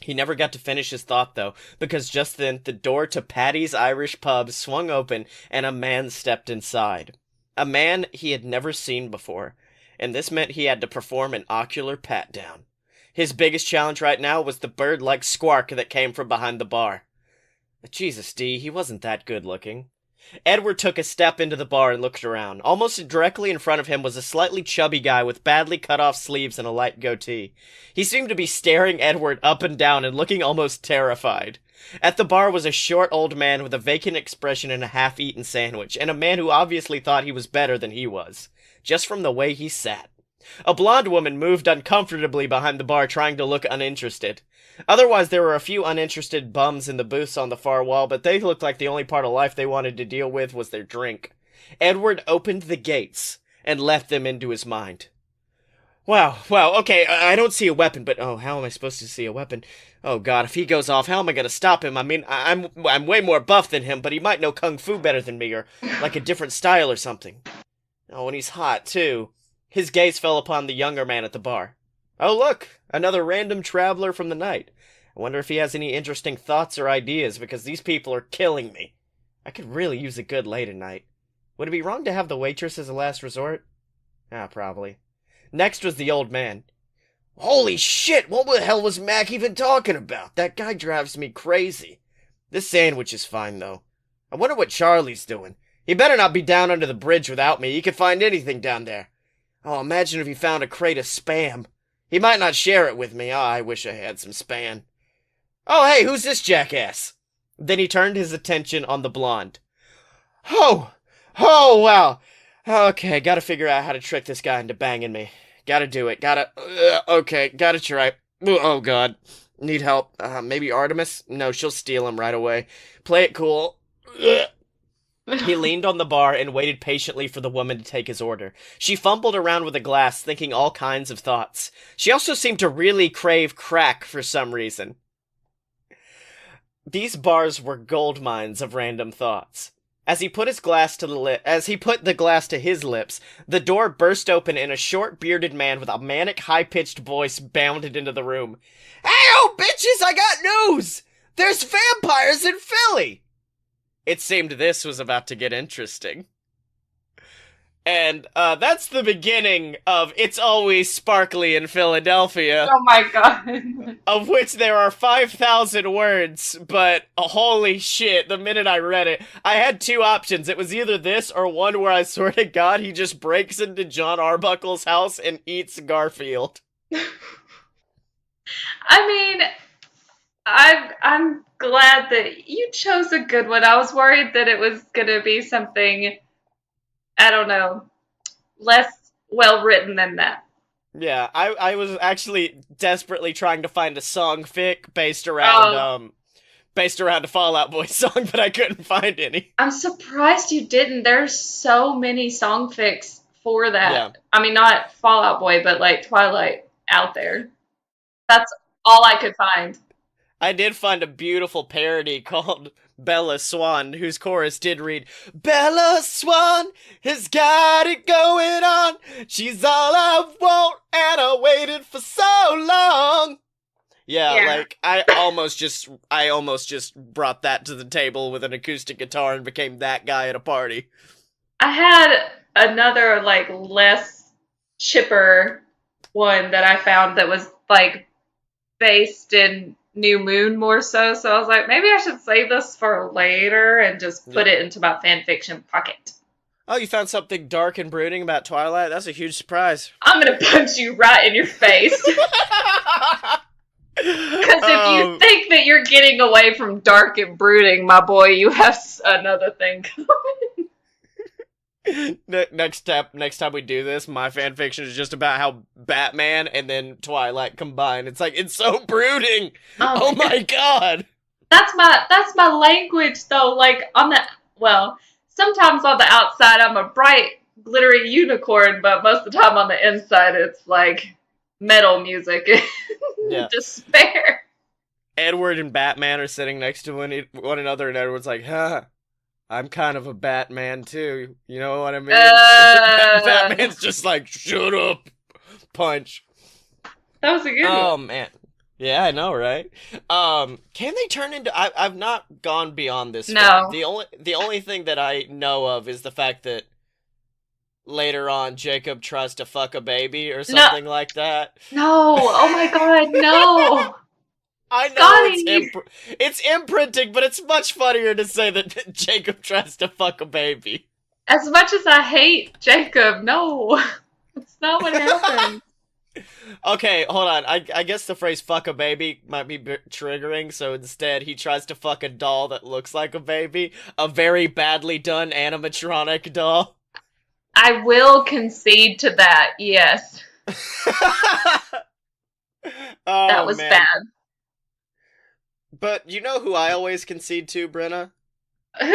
He never got to finish his thought, though, because just then the door to Patty's Irish Pub swung open and a man stepped inside. A man he had never seen before. And this meant he had to perform an ocular pat-down. His biggest challenge right now was the bird-like squark that came from behind the bar. Jesus, Dee, he wasn't that good-looking. Edward took a step into the bar and looked around. Almost directly in front of him was a slightly chubby guy with badly cut-off sleeves and a light goatee. He seemed to be staring Edward up and down and looking almost terrified. At the bar was a short old man with a vacant expression and a half-eaten sandwich, and a man who obviously thought he was better than he was, just from the way he sat. A blonde woman moved uncomfortably behind the bar, trying to look uninterested. Otherwise, there were a few uninterested bums in the booths on the far wall, but they looked like the only part of life they wanted to deal with was their drink. Edward opened the gates and let them into his mind. Wow, okay, I don't see a weapon, but how am I supposed to see a weapon? Oh god, if he goes off, how am I gonna stop him? I mean, I'm way more buff than him, but he might know kung fu better than me, or like a different style or something. Oh, and he's hot, too. His gaze fell upon the younger man at the bar. Oh, look, another random traveler from the night. I wonder if he has any interesting thoughts or ideas, because these people are killing me. I could really use a good late at night. Would it be wrong to have the waitress as a last resort? Probably. Next was the old man. Holy shit, what the hell was Mac even talking about? That guy drives me crazy. This sandwich is fine, though. I wonder what Charlie's doing. He better not be down under the bridge without me. He could find anything down there. Oh, imagine if he found a crate of Spam. He might not share it with me. Oh, I wish I had some Spam. Oh, hey, who's this jackass? Then he turned his attention on the blonde. Oh, wow. Okay, gotta figure out how to trick this guy into banging me. Gotta do it. Okay, gotta try. Oh, God. Need help. Maybe Artemis? No, she'll steal him right away. Play it cool. He leaned on the bar and waited patiently for the woman to take his order. She fumbled around with a glass, thinking all kinds of thoughts. She also seemed to really crave crack for some reason. These bars were gold mines of random thoughts. As he put the glass to his lips, the door burst open and a short bearded man with a manic high-pitched voice bounded into the room. Hey-o, bitches, I got news! There's vampires in Philly! It seemed this was about to get interesting. And that's the beginning of It's Always Sparkly in Philadelphia, Oh my god. of which there are 5,000 words, but holy shit, the minute I read it, I had two options. It was either this or one where I swear to God he just breaks into John Arbuckle's house and eats Garfield. I mean, I'm glad that you chose a good one. I was worried that it was gonna be something, I don't know, less well written than that. Yeah, I was actually desperately trying to find a song fic Oh, based around a Fall Out Boy song, but I couldn't find any. I'm surprised you didn't. There's so many song fics for Yeah. that. I mean, not Fallout Boy, but like Twilight out there. That's all I could find. I did find a beautiful parody called Bella Swan, whose chorus did read, Bella Swan has got it going on. She's all I want, and I waited for so long. Yeah, Yeah. like I almost just brought that to the table with an acoustic guitar and became that guy at a party. I had another like less chipper one that I found that was like based in New Moon more so. So I was like, maybe I should save this for later and just put Yeah. it into my fan fiction pocket. Oh, you found something dark and brooding about Twilight? That's a huge surprise. I'm gonna punch you right in your face. Because if you um, think that you're getting away from dark and brooding, my boy, you have another thing coming. next time we do this, my fan fiction is just about how Batman and then Twilight combine. It's like it's so brooding. Oh Oh my god. my god. That's my language though. Like on the well, sometimes on the outside I'm a bright, glittery unicorn, but most of the time on the inside it's like metal music and Yeah. despair. Edward and Batman are sitting next to one another, and Edward's like, "Huh, I'm kind of a Batman too. You know what I mean?" Uh, Batman's just like, "Shut up, punch." that was a good one. Oh man. Yeah, I know, right? Can they turn into? I've not gone beyond this film. No. The only thing that I know of is the fact that later on Jacob tries to fuck a baby or No. something like that. No. Oh my god, no. I know Scotty. it's imprinting, but it's much funnier to say that Jacob tries to fuck a baby. As much as I hate Jacob, no. That's not what happened. Okay, hold on. I guess the phrase "fuck a baby" might be triggering, so instead he tries to fuck a doll that looks like a baby, a very badly done animatronic doll. I will concede to that, yes. That Oh was man. bad. But you know who I always concede to, Brenna? Who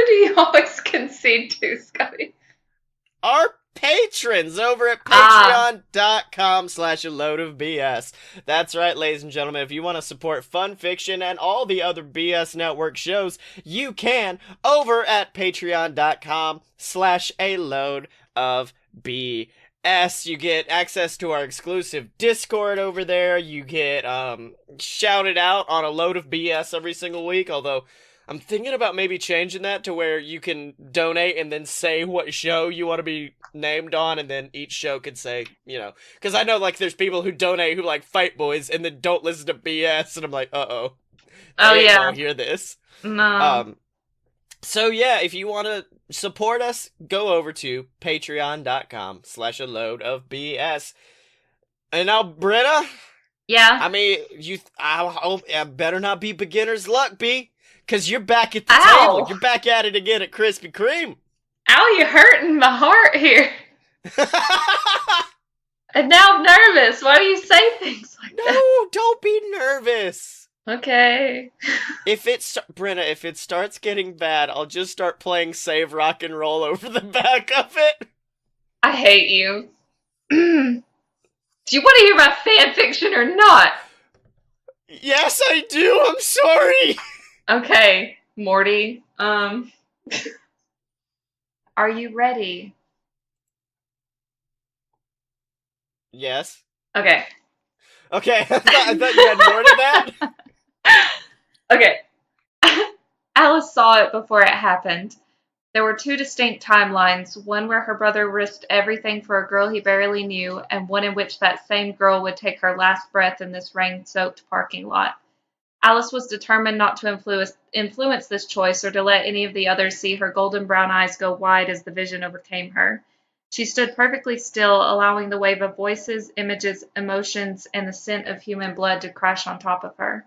do you always concede to, Scotty? Our patrons over at Ah, patreon.com/a load of BS. That's right, ladies and gentlemen. If you want to support Fun Fiction and all the other BS Network shows, you can over at patreon.com/a load of BS. You get access to our exclusive Discord over there. You get shouted out on a load of BS every single week, although I'm thinking about maybe changing that to where you can donate and then say what show you want to be named on, and then each show could say, because I know like there's people who donate who like Fight Boys and then don't listen to BS, and I'm like, uh-oh, oh they ain't yeah. gonna hear this. No. Um, so yeah, if you want to support us, go over to patreon.com/a load of BS. And now, Britta, Yeah. I mean, I hope it better not be beginner's luck, B. Because you're back at the table. Ow. You're back at it again at Krispy Kreme. Ow, you're hurting my heart here. And now I'm nervous. Why do you say things like that? No, don't be nervous. Okay. Brenna, if it starts getting bad, I'll just start playing Save Rock and Roll over the back of it. I hate you. Do you want to hear my fan fiction or not? Yes, I do. I'm sorry. Okay, Morty. Are you ready? Yes. Okay. Okay, I thought you had more to that. Okay. Alice saw it before it happened. There were two distinct timelines, one where her brother risked everything for a girl he barely knew, and one in which that same girl would take her last breath in this rain-soaked parking lot. Alice was determined not to influence this choice or to let any of the others see her golden brown eyes go wide as the vision overcame her. She stood perfectly still, allowing the wave of voices, images, emotions, and the scent of human blood to crash on top of her.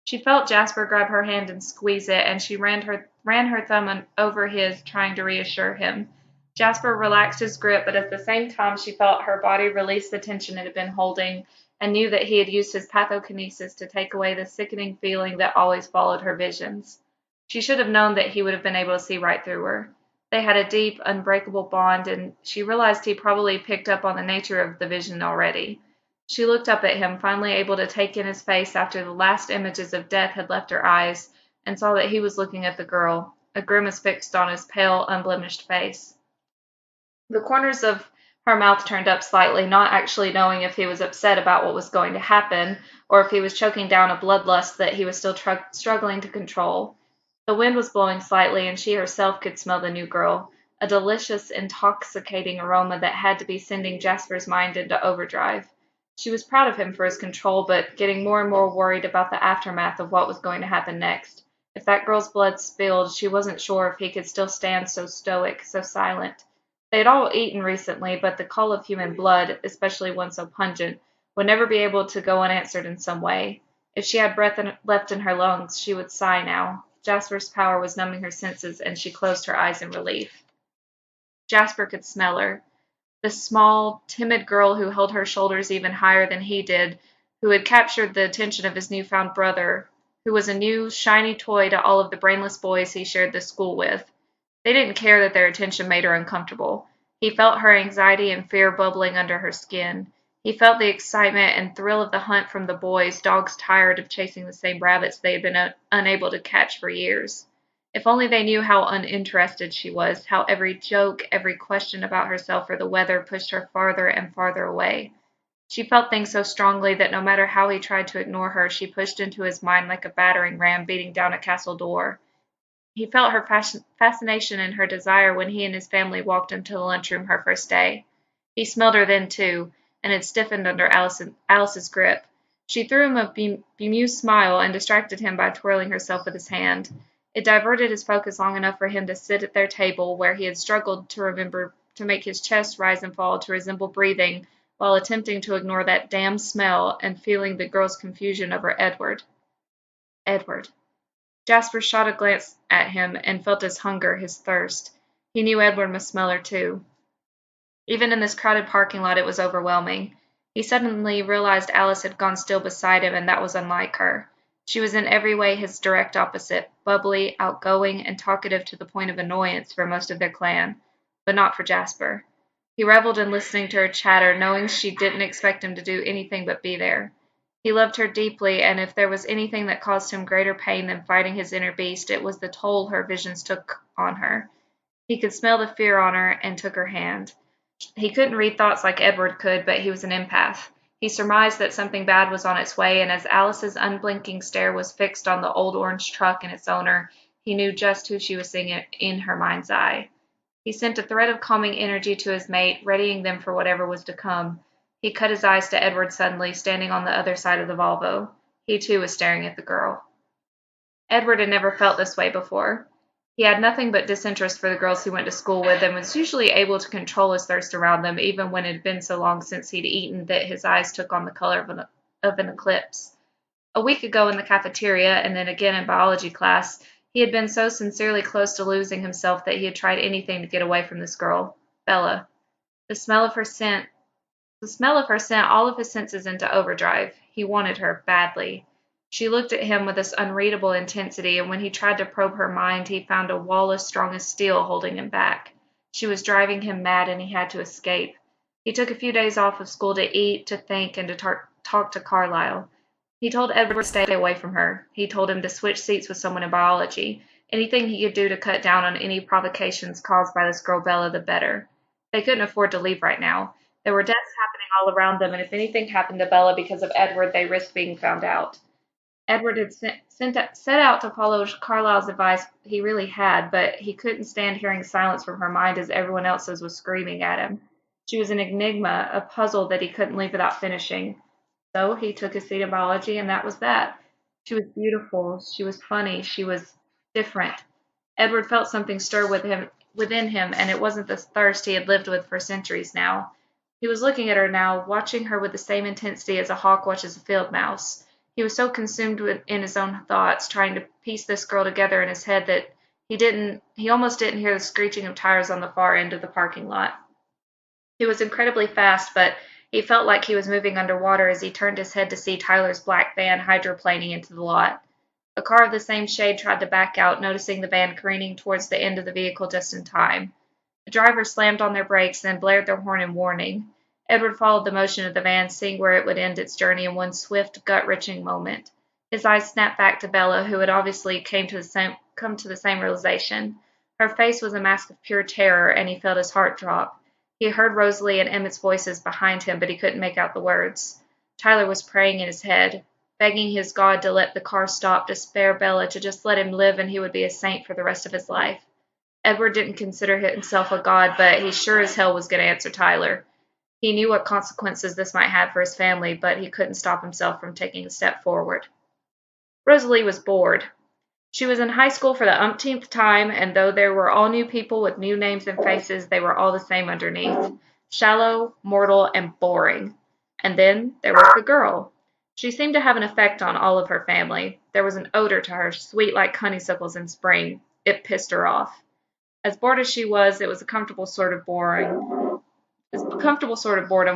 She felt Jasper grab her hand and squeeze it, and she ran her thumb over his, trying to reassure him. Jasper relaxed his grip, but at the same time she felt her body release the tension it had been holding, and knew that he had used his pathokinesis to take away the sickening feeling that always followed her visions. She should have known that he would have been able to see right through her. They had a deep, unbreakable bond, and she realized he probably picked up on the nature of the vision already. She looked up at him, finally able to take in his face after the last images of death had left her eyes, and saw that he was looking at the girl, a grimace fixed on his pale, unblemished face. The corners of her mouth turned up slightly, not actually knowing if he was upset about what was going to happen, or if he was choking down a bloodlust that he was still struggling to control. The wind was blowing slightly, and she herself could smell the new girl, a delicious, intoxicating aroma that had to be sending Jasper's mind into overdrive. She was proud of him for his control, but getting more and more worried about the aftermath of what was going to happen next. If that girl's blood spilled, she wasn't sure if he could still stand so stoic, so silent. They had all eaten recently, but the call of human blood, especially one so pungent, would never be able to go unanswered in some way. If she had breath left in her lungs, she would sigh now. Jasper's power was numbing her senses, and she closed her eyes in relief. Jasper could smell her. The small, timid girl who held her shoulders even higher than he did, who had captured the attention of his newfound brother, who was a new, shiny toy to all of the brainless boys he shared the school with. They didn't care that their attention made her uncomfortable. He felt her anxiety and fear bubbling under her skin. He felt the excitement and thrill of the hunt from the boys, dogs tired of chasing the same rabbits they had been unable to catch for years. If only they knew how uninterested she was, how every joke, every question about herself or the weather pushed her farther and farther away. She felt things so strongly that no matter how he tried to ignore her, she pushed into his mind like a battering ram beating down a castle door. He felt her fascination and her desire when he and his family walked into the lunchroom her first day. He smelled her then, too, and had stiffened under Alice's grip. She threw him a bemused smile and distracted him by twirling herself with his hand. It diverted his focus long enough for him to sit at their table, where he had struggled to remember to make his chest rise and fall to resemble breathing, while attempting to ignore that damn smell and feeling the girl's confusion over Edward. Edward. Jasper shot a glance at him and felt his hunger, his thirst. He knew Edward must smell her too. Even in this crowded parking lot, it was overwhelming. He suddenly realized Alice had gone still beside him, and that was unlike her. She was in every way his direct opposite, bubbly, outgoing, and talkative to the point of annoyance for most of their clan, but not for Jasper. He reveled in listening to her chatter, knowing she didn't expect him to do anything but be there. He loved her deeply, and if there was anything that caused him greater pain than fighting his inner beast, it was the toll her visions took on her. He could smell the fear on her and took her hand. He couldn't read thoughts like Edward could, but he was an empath. He surmised that something bad was on its way, and as Alice's unblinking stare was fixed on the old orange truck and its owner, he knew just who she was seeing in her mind's eye. He sent a thread of calming energy to his mate, readying them for whatever was to come. He cut his eyes to Edward suddenly, standing on the other side of the Volvo. He too was staring at the girl. Edward had never felt this way before. He had nothing but disinterest for the girls he went to school with and was usually able to control his thirst around them, even when it had been so long since he'd eaten that his eyes took on the color of an eclipse. A week ago in the cafeteria, and then again in biology class, he had been so sincerely close to losing himself that he had tried anything to get away from this girl, Bella. The smell of her sent all of his senses into overdrive. He wanted her badly. She looked at him with this unreadable intensity, and when he tried to probe her mind, he found a wall as strong as steel holding him back. She was driving him mad, and he had to escape. He took a few days off of school to eat, to think, and to talk to Carlisle. He told Edward to stay away from her. He told him to switch seats with someone in biology. Anything he could do to cut down on any provocations caused by this girl Bella, the better. They couldn't afford to leave right now. There were deaths happening all around them, and if anything happened to Bella because of Edward, they risked being found out. Edward had set out to follow Carlyle's advice. He really had, but he couldn't stand hearing silence from her mind as everyone else's was screaming at him. She was an enigma, a puzzle that he couldn't leave without finishing. So he took his seat in biology, and that was that. She was beautiful. She was funny. She was different. Edward felt something stir within him, and it wasn't the thirst he had lived with for centuries now. He was looking at her now, watching her with the same intensity as a hawk watches a field mouse. He was so consumed in his own thoughts, trying to piece this girl together in his head that he almost didn't hear the screeching of tires on the far end of the parking lot. He was incredibly fast, but he felt like he was moving underwater as he turned his head to see Tyler's black van hydroplaning into the lot. A car of the same shade tried to back out, noticing the van careening towards the end of the vehicle just in time. The drivers slammed on their brakes, then blared their horn in warning. Edward followed the motion of the van, seeing where it would end its journey in one swift, gut-wrenching moment. His eyes snapped back to Bella, who had obviously come to the same realization. Her face was a mask of pure terror, and he felt his heart drop. He heard Rosalie and Emmett's voices behind him, but he couldn't make out the words. Tyler was praying in his head, begging his God to let the car stop, to spare Bella, to just let him live, and he would be a saint for the rest of his life. Edward didn't consider himself a god, but he sure as hell was going to answer Tyler. He knew what consequences this might have for his family, but he couldn't stop himself from taking a step forward. Rosalie was bored. She was in high school for the umpteenth time, and though there were all new people with new names and faces, they were all the same underneath. Shallow, mortal, and boring. And then there was the girl. She seemed to have an effect on all of her family. There was an odor to her, sweet like honeysuckles in spring. It pissed her off. As bored as she was, it was a comfortable sort of boredom,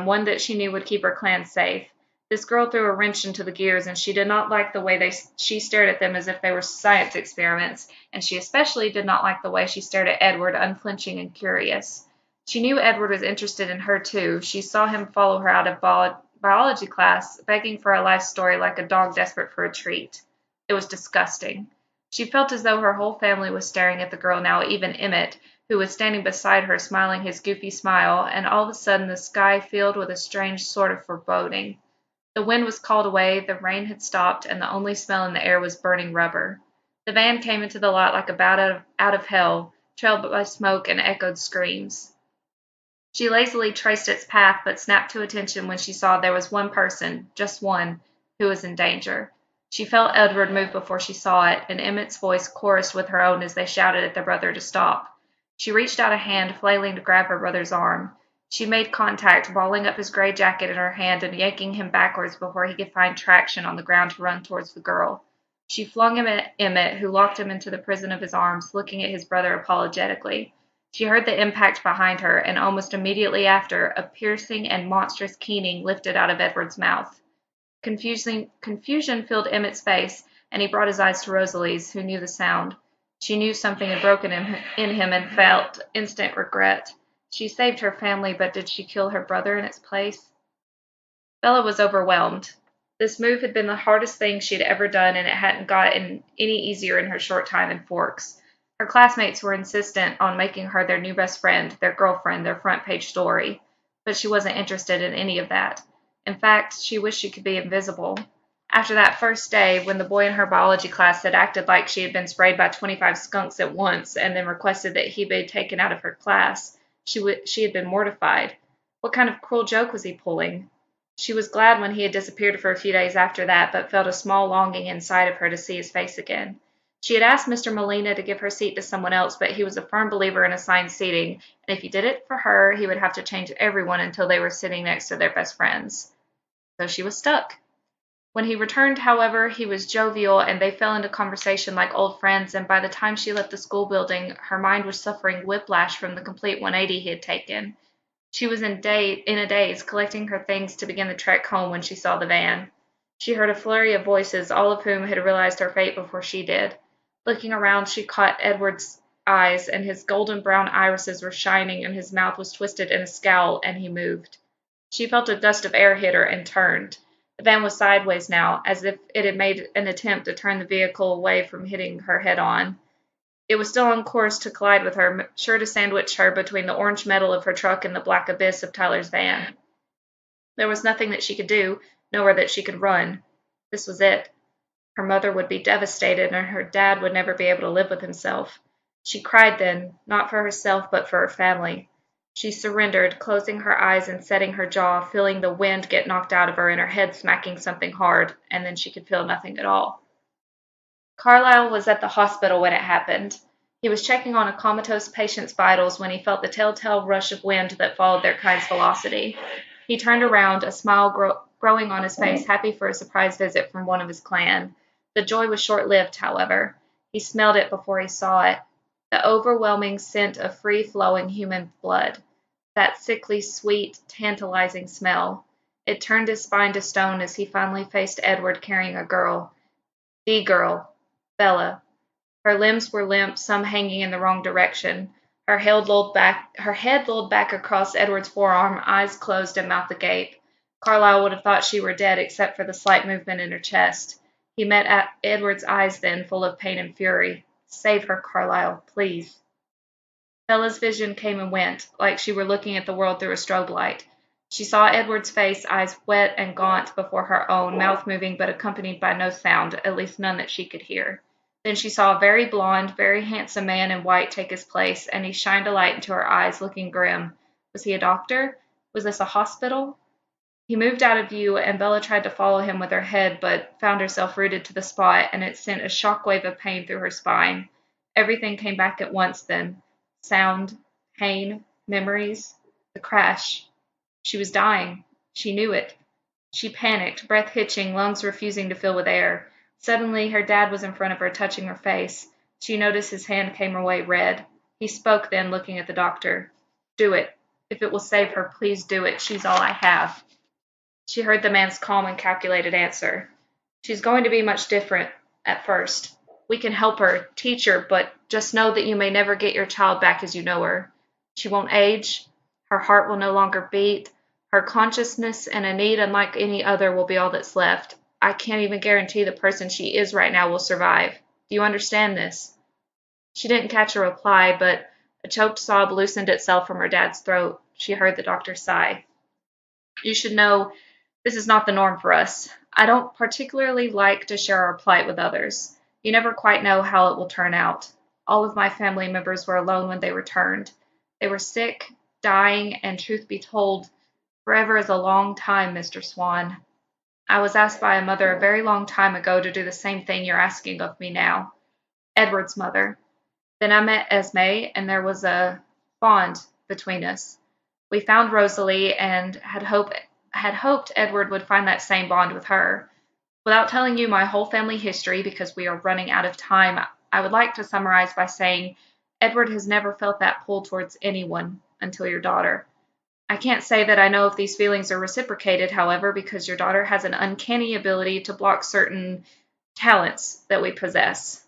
one that she knew would keep her clan safe. This girl threw a wrench into the gears, and she did not like the way she stared at them as if they were science experiments, and she especially did not like the way she stared at Edward, unflinching and curious. She knew Edward was interested in her, too. She saw him follow her out of biology class, begging for a life story like a dog desperate for a treat. It was disgusting. She felt as though her whole family was staring at the girl now, even Emmett, who was standing beside her, smiling his goofy smile, and all of a sudden the sky filled with a strange sort of foreboding. The wind was called away, the rain had stopped, and the only smell in the air was burning rubber. The van came into the lot like a bat out of hell, trailed by smoke and echoed screams. She lazily traced its path, but snapped to attention when she saw there was one person, just one, who was in danger. She felt Edward move before she saw it, and Emmett's voice chorused with her own as they shouted at their brother to stop. She reached out a hand, flailing to grab her brother's arm. She made contact, balling up his gray jacket in her hand and yanking him backwards before he could find traction on the ground to run towards the girl. She flung him at Emmett, who locked him into the prison of his arms, looking at his brother apologetically. She heard the impact behind her, and almost immediately after, a piercing and monstrous keening lifted out of Edward's mouth. Confusion filled Emmett's face, and he brought his eyes to Rosalie's, who knew the sound. She knew something had broken in him and felt instant regret. She saved her family, but did she kill her brother in its place? Bella was overwhelmed. This move had been the hardest thing she had ever done, and it hadn't gotten any easier in her short time in Forks. Her classmates were insistent on making her their new best friend, their girlfriend, their front page story. But she wasn't interested in any of that. In fact, she wished she could be invisible. After that first day, when the boy in her biology class had acted like she had been sprayed by 25 skunks at once and then requested that he be taken out of her class, she had been mortified. What kind of cruel joke was he pulling? She was glad when he had disappeared for a few days after that, but felt a small longing inside of her to see his face again. She had asked Mr. Molina to give her seat to someone else, but he was a firm believer in assigned seating, and if he did it for her, he would have to change everyone until they were sitting next to their best friends. So she was stuck. When he returned, however, he was jovial, and they fell into conversation like old friends, and by the time she left the school building, her mind was suffering whiplash from the complete 180 he had taken. She was in a daze, collecting her things to begin the trek home when she saw the van. She heard a flurry of voices, all of whom had realized her fate before she did. Looking around, she caught Edward's eyes, and his golden brown irises were shining, and his mouth was twisted in a scowl, and he moved. She felt a gust of air hit her and turned. The van was sideways now, as if it had made an attempt to turn the vehicle away from hitting her head-on. It was still on course to collide with her, sure to sandwich her between the orange metal of her truck and the black abyss of Tyler's van. There was nothing that she could do, nowhere that she could run. This was it. Her mother would be devastated, and her dad would never be able to live with himself. She cried then, not for herself, but for her family. She surrendered, closing her eyes and setting her jaw, feeling the wind get knocked out of her and her head smacking something hard, and then she could feel nothing at all. Carlisle was at the hospital when it happened. He was checking on a comatose patient's vitals when he felt the telltale rush of wind that followed their kind's velocity. He turned around, a smile growing on his face, happy for a surprise visit from one of his clan. The joy was short-lived, however. He smelled it before he saw it. The overwhelming scent of free-flowing human blood. That sickly, sweet, tantalizing smell. It turned his spine to stone as he finally faced Edward carrying a girl. The girl. Bella. Her limbs were limp, some hanging in the wrong direction. Her head lolled back across Edward's forearm, eyes closed and mouth agape. Carlisle would have thought she were dead except for the slight movement in her chest. He met Edward's eyes then, full of pain and fury. Save her, Carlisle, please. Bella's vision came and went, like she were looking at the world through a strobe light. She saw Edward's face, eyes wet and gaunt before her own, mouth moving but accompanied by no sound, at least none that she could hear. Then she saw a very blond, very handsome man in white take his place, and he shined a light into her eyes, looking grim. Was he a doctor? Was this a hospital? He moved out of view, and Bella tried to follow him with her head, but found herself rooted to the spot, and it sent a shockwave of pain through her spine. Everything came back at once then. Sound, pain, memories, the crash. She was dying. She knew it. She panicked, breath hitching, lungs refusing to fill with air. Suddenly, her dad was in front of her, touching her face. She noticed his hand came away red. He spoke then, looking at the doctor. Do it. If it will save her, please do it. She's all I have. She heard the man's calm and calculated answer. She's going to be much different at first. We can help her, teach her, but just know that you may never get your child back as you know her. She won't age. Her heart will no longer beat. Her consciousness and a need unlike any other will be all that's left. I can't even guarantee the person she is right now will survive. Do you understand this? She didn't catch a reply, but a choked sob loosened itself from her dad's throat. She heard the doctor sigh. You should know this is not the norm for us. I don't particularly like to share our plight with others. You never quite know how it will turn out. All of my family members were alone when they returned. They were sick, dying, and truth be told, forever is a long time, Mr. Swan. I was asked by a mother a very long time ago to do the same thing you're asking of me now. Edward's mother. Then I met Esme, and there was a bond between us. We found Rosalie and had hoped Edward would find that same bond with her. Without telling you my whole family history, because we are running out of time, I would like to summarize by saying Edward has never felt that pull towards anyone until your daughter. I can't say that I know if these feelings are reciprocated, however, because your daughter has an uncanny ability to block certain talents that we possess.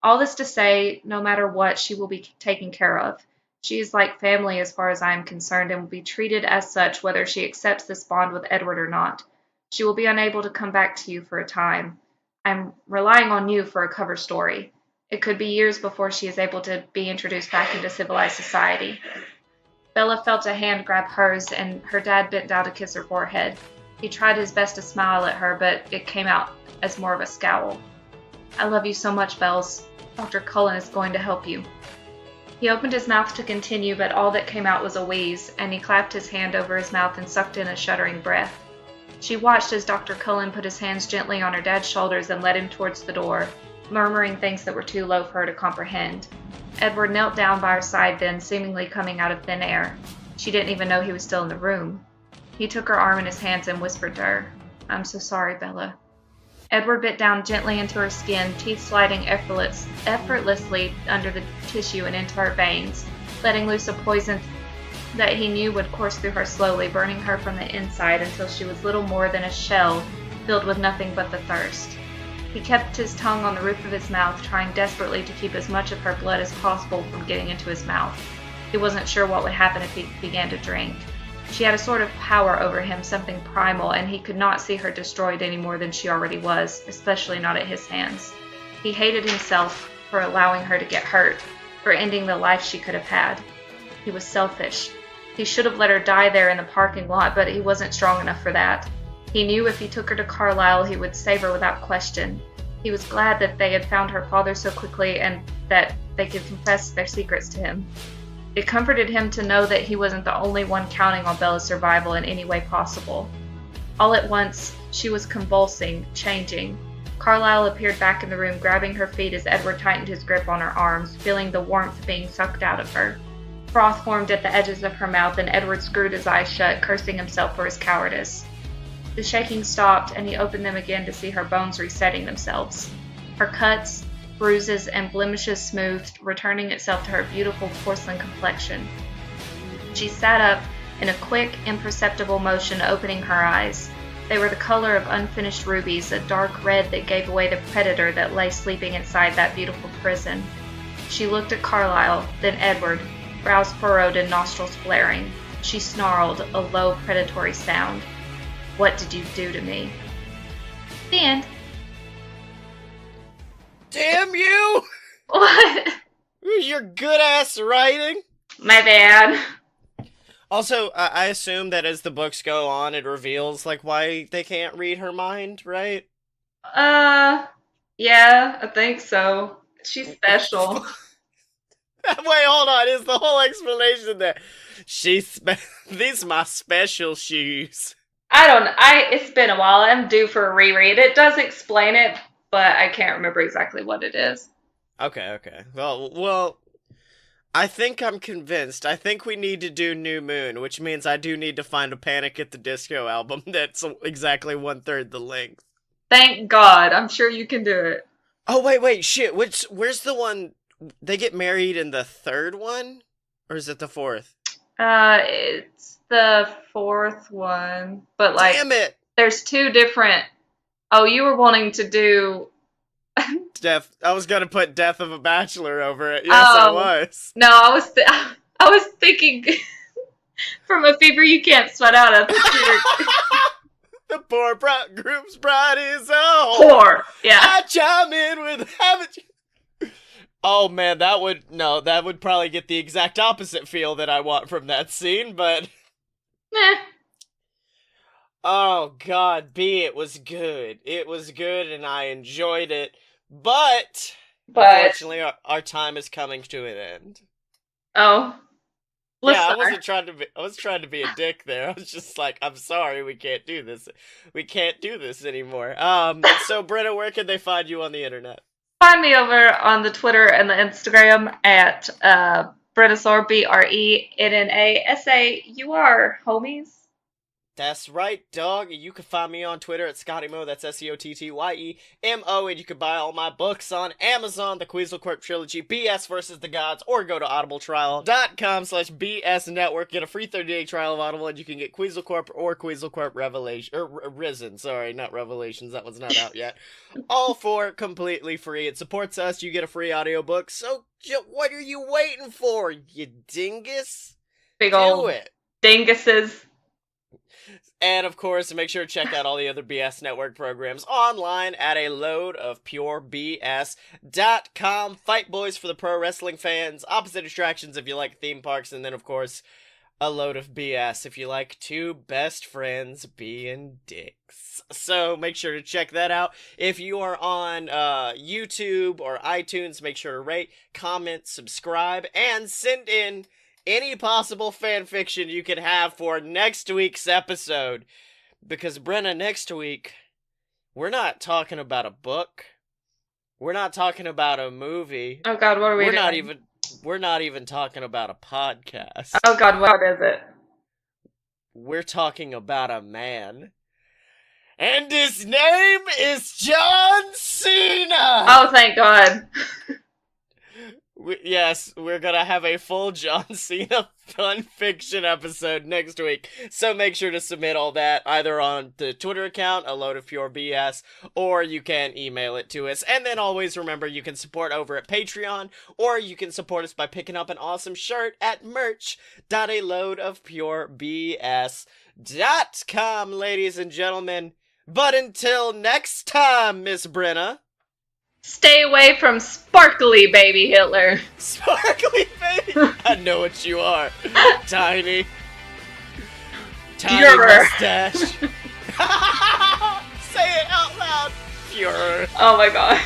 All this to say, no matter what, she will be taken care of. She is like family as far as I am concerned and will be treated as such whether she accepts this bond with Edward or not. She will be unable to come back to you for a time. I'm relying on you for a cover story. It could be years before she is able to be introduced back into civilized society. Bella felt a hand grab hers, and her dad bent down to kiss her forehead. He tried his best to smile at her, but it came out as more of a scowl. I love you so much, Bells. Dr. Cullen is going to help you. He opened his mouth to continue, but all that came out was a wheeze, and he clapped his hand over his mouth and sucked in a shuddering breath. She watched as Dr. Cullen put his hands gently on her dad's shoulders and led him towards the door, murmuring things that were too low for her to comprehend. Edward knelt down by her side then, seemingly coming out of thin air. She didn't even know he was still in the room. He took her arm in his hands and whispered to her, I'm so sorry, Bella. Edward bit down gently into her skin, teeth sliding effortlessly under the tissue and into her veins, letting loose a poison that he knew would course through her slowly, burning her from the inside until she was little more than a shell filled with nothing but the thirst. He kept his tongue on the roof of his mouth, trying desperately to keep as much of her blood as possible from getting into his mouth. He wasn't sure what would happen if he began to drink. She had a sort of power over him, something primal, and he could not see her destroyed any more than she already was, especially not at his hands. He hated himself for allowing her to get hurt, for ending the life she could have had. He was selfish. He should have let her die there in the parking lot, but he wasn't strong enough for that. He knew if he took her to Carlisle, he would save her without question. He was glad that they had found her father so quickly and that they could confess their secrets to him. It comforted him to know that he wasn't the only one counting on Bella's survival in any way possible. All at once, she was convulsing, changing. Carlisle appeared back in the room, grabbing her feet as Edward tightened his grip on her arms, feeling the warmth being sucked out of her. Froth formed at the edges of her mouth, and Edward screwed his eyes shut, cursing himself for his cowardice. The shaking stopped, and he opened them again to see her bones resetting themselves. Her cuts, bruises, and blemishes smoothed, returning itself to her beautiful porcelain complexion. She sat up in a quick, imperceptible motion, opening her eyes. They were the color of unfinished rubies, a dark red that gave away the predator that lay sleeping inside that beautiful prison. She looked at Carlisle, then Edward, brows furrowed and nostrils flaring. She snarled, a low, predatory sound. "What did you do to me?" The end. Damn you! What? Your good-ass writing. My bad. Also, I assume that as the books go on, it reveals, like, why they can't read her mind, right? Yeah, I think so. She's special. Wait, hold on, is the whole explanation there? These my special shoes. It's been a while. I'm due for a reread. It does explain it, but I can't remember exactly what it is. Okay. Well, I think I'm convinced. I think we need to do New Moon, which means I do need to find a Panic at the Disco album that's exactly 1/3 the length. Thank God. I'm sure you can do it. Oh, wait, shit. Where's the one... They get married in the third one? Or is it the fourth? It's the fourth one. But, like... Damn it! There's two different... Oh, you were wanting to do... I was gonna put Death of a Bachelor over it. Yes, I was. No, I was thinking... From a fever you can't sweat out. I thought The poor groom's bride is old. Poor, yeah. I chime in with haven't you? Oh man, that would probably get the exact opposite feel that I want from that scene, but... Oh god, it was good. It was good and I enjoyed it, but unfortunately our time is coming to an end. Oh. Yeah, I was trying to be a dick there. I was just like, I'm sorry, we can't do this. We can't do this anymore. So Brenna, where can they find you on the internet? Find me over on the Twitter and the Instagram at Brennasaur, BRENNASAUR, homies. That's right, dog. You can find me on Twitter at ScottyMo, that's SCOTTYEMO, and you can buy all my books on Amazon, the Quetzalcoatl Trilogy, BS vs. the Gods, or go to audibletrial.com/BS Network, get a free 30-day trial of Audible, and you can get Quetzalcoatl or Quetzalcoatl Revelation, or Risen, sorry, not Revelations, that one's not out yet. All for completely free. It supports us, you get a free audiobook, so what are you waiting for, you dingus? Big old dinguses. And, of course, make sure to check out all the other BS Network programs online at a load of purebs.com. Fight Boys for the pro wrestling fans, Opposite Attractions if you like theme parks, and then, of course, a load of BS if you like two best friends being dicks. So make sure to check that out. If you are on YouTube or iTunes, make sure to rate, comment, subscribe, and send in any possible fan fiction you can have for next week's episode. Because, Brenna, next week, we're not talking about a book. We're not talking about a movie. Oh, God, what are we doing? We're not even talking about a podcast. Oh, God, what is it? We're talking about a man. And his name is John Cena! Oh, thank God. Yes, we're gonna have a full John Cena fun fiction episode next week, so make sure to submit all that either on the Twitter account, a load of pure BS, or you can email it to us. And then always remember you can support over at Patreon, or you can support us by picking up an awesome shirt at merch.aloadofpurebs.com, ladies and gentlemen. But until next time, Miss Brenna, stay away from sparkly baby Hitler. Sparkly baby? I know what you are. Tiny mustache. Say it out loud. cure. Oh my god.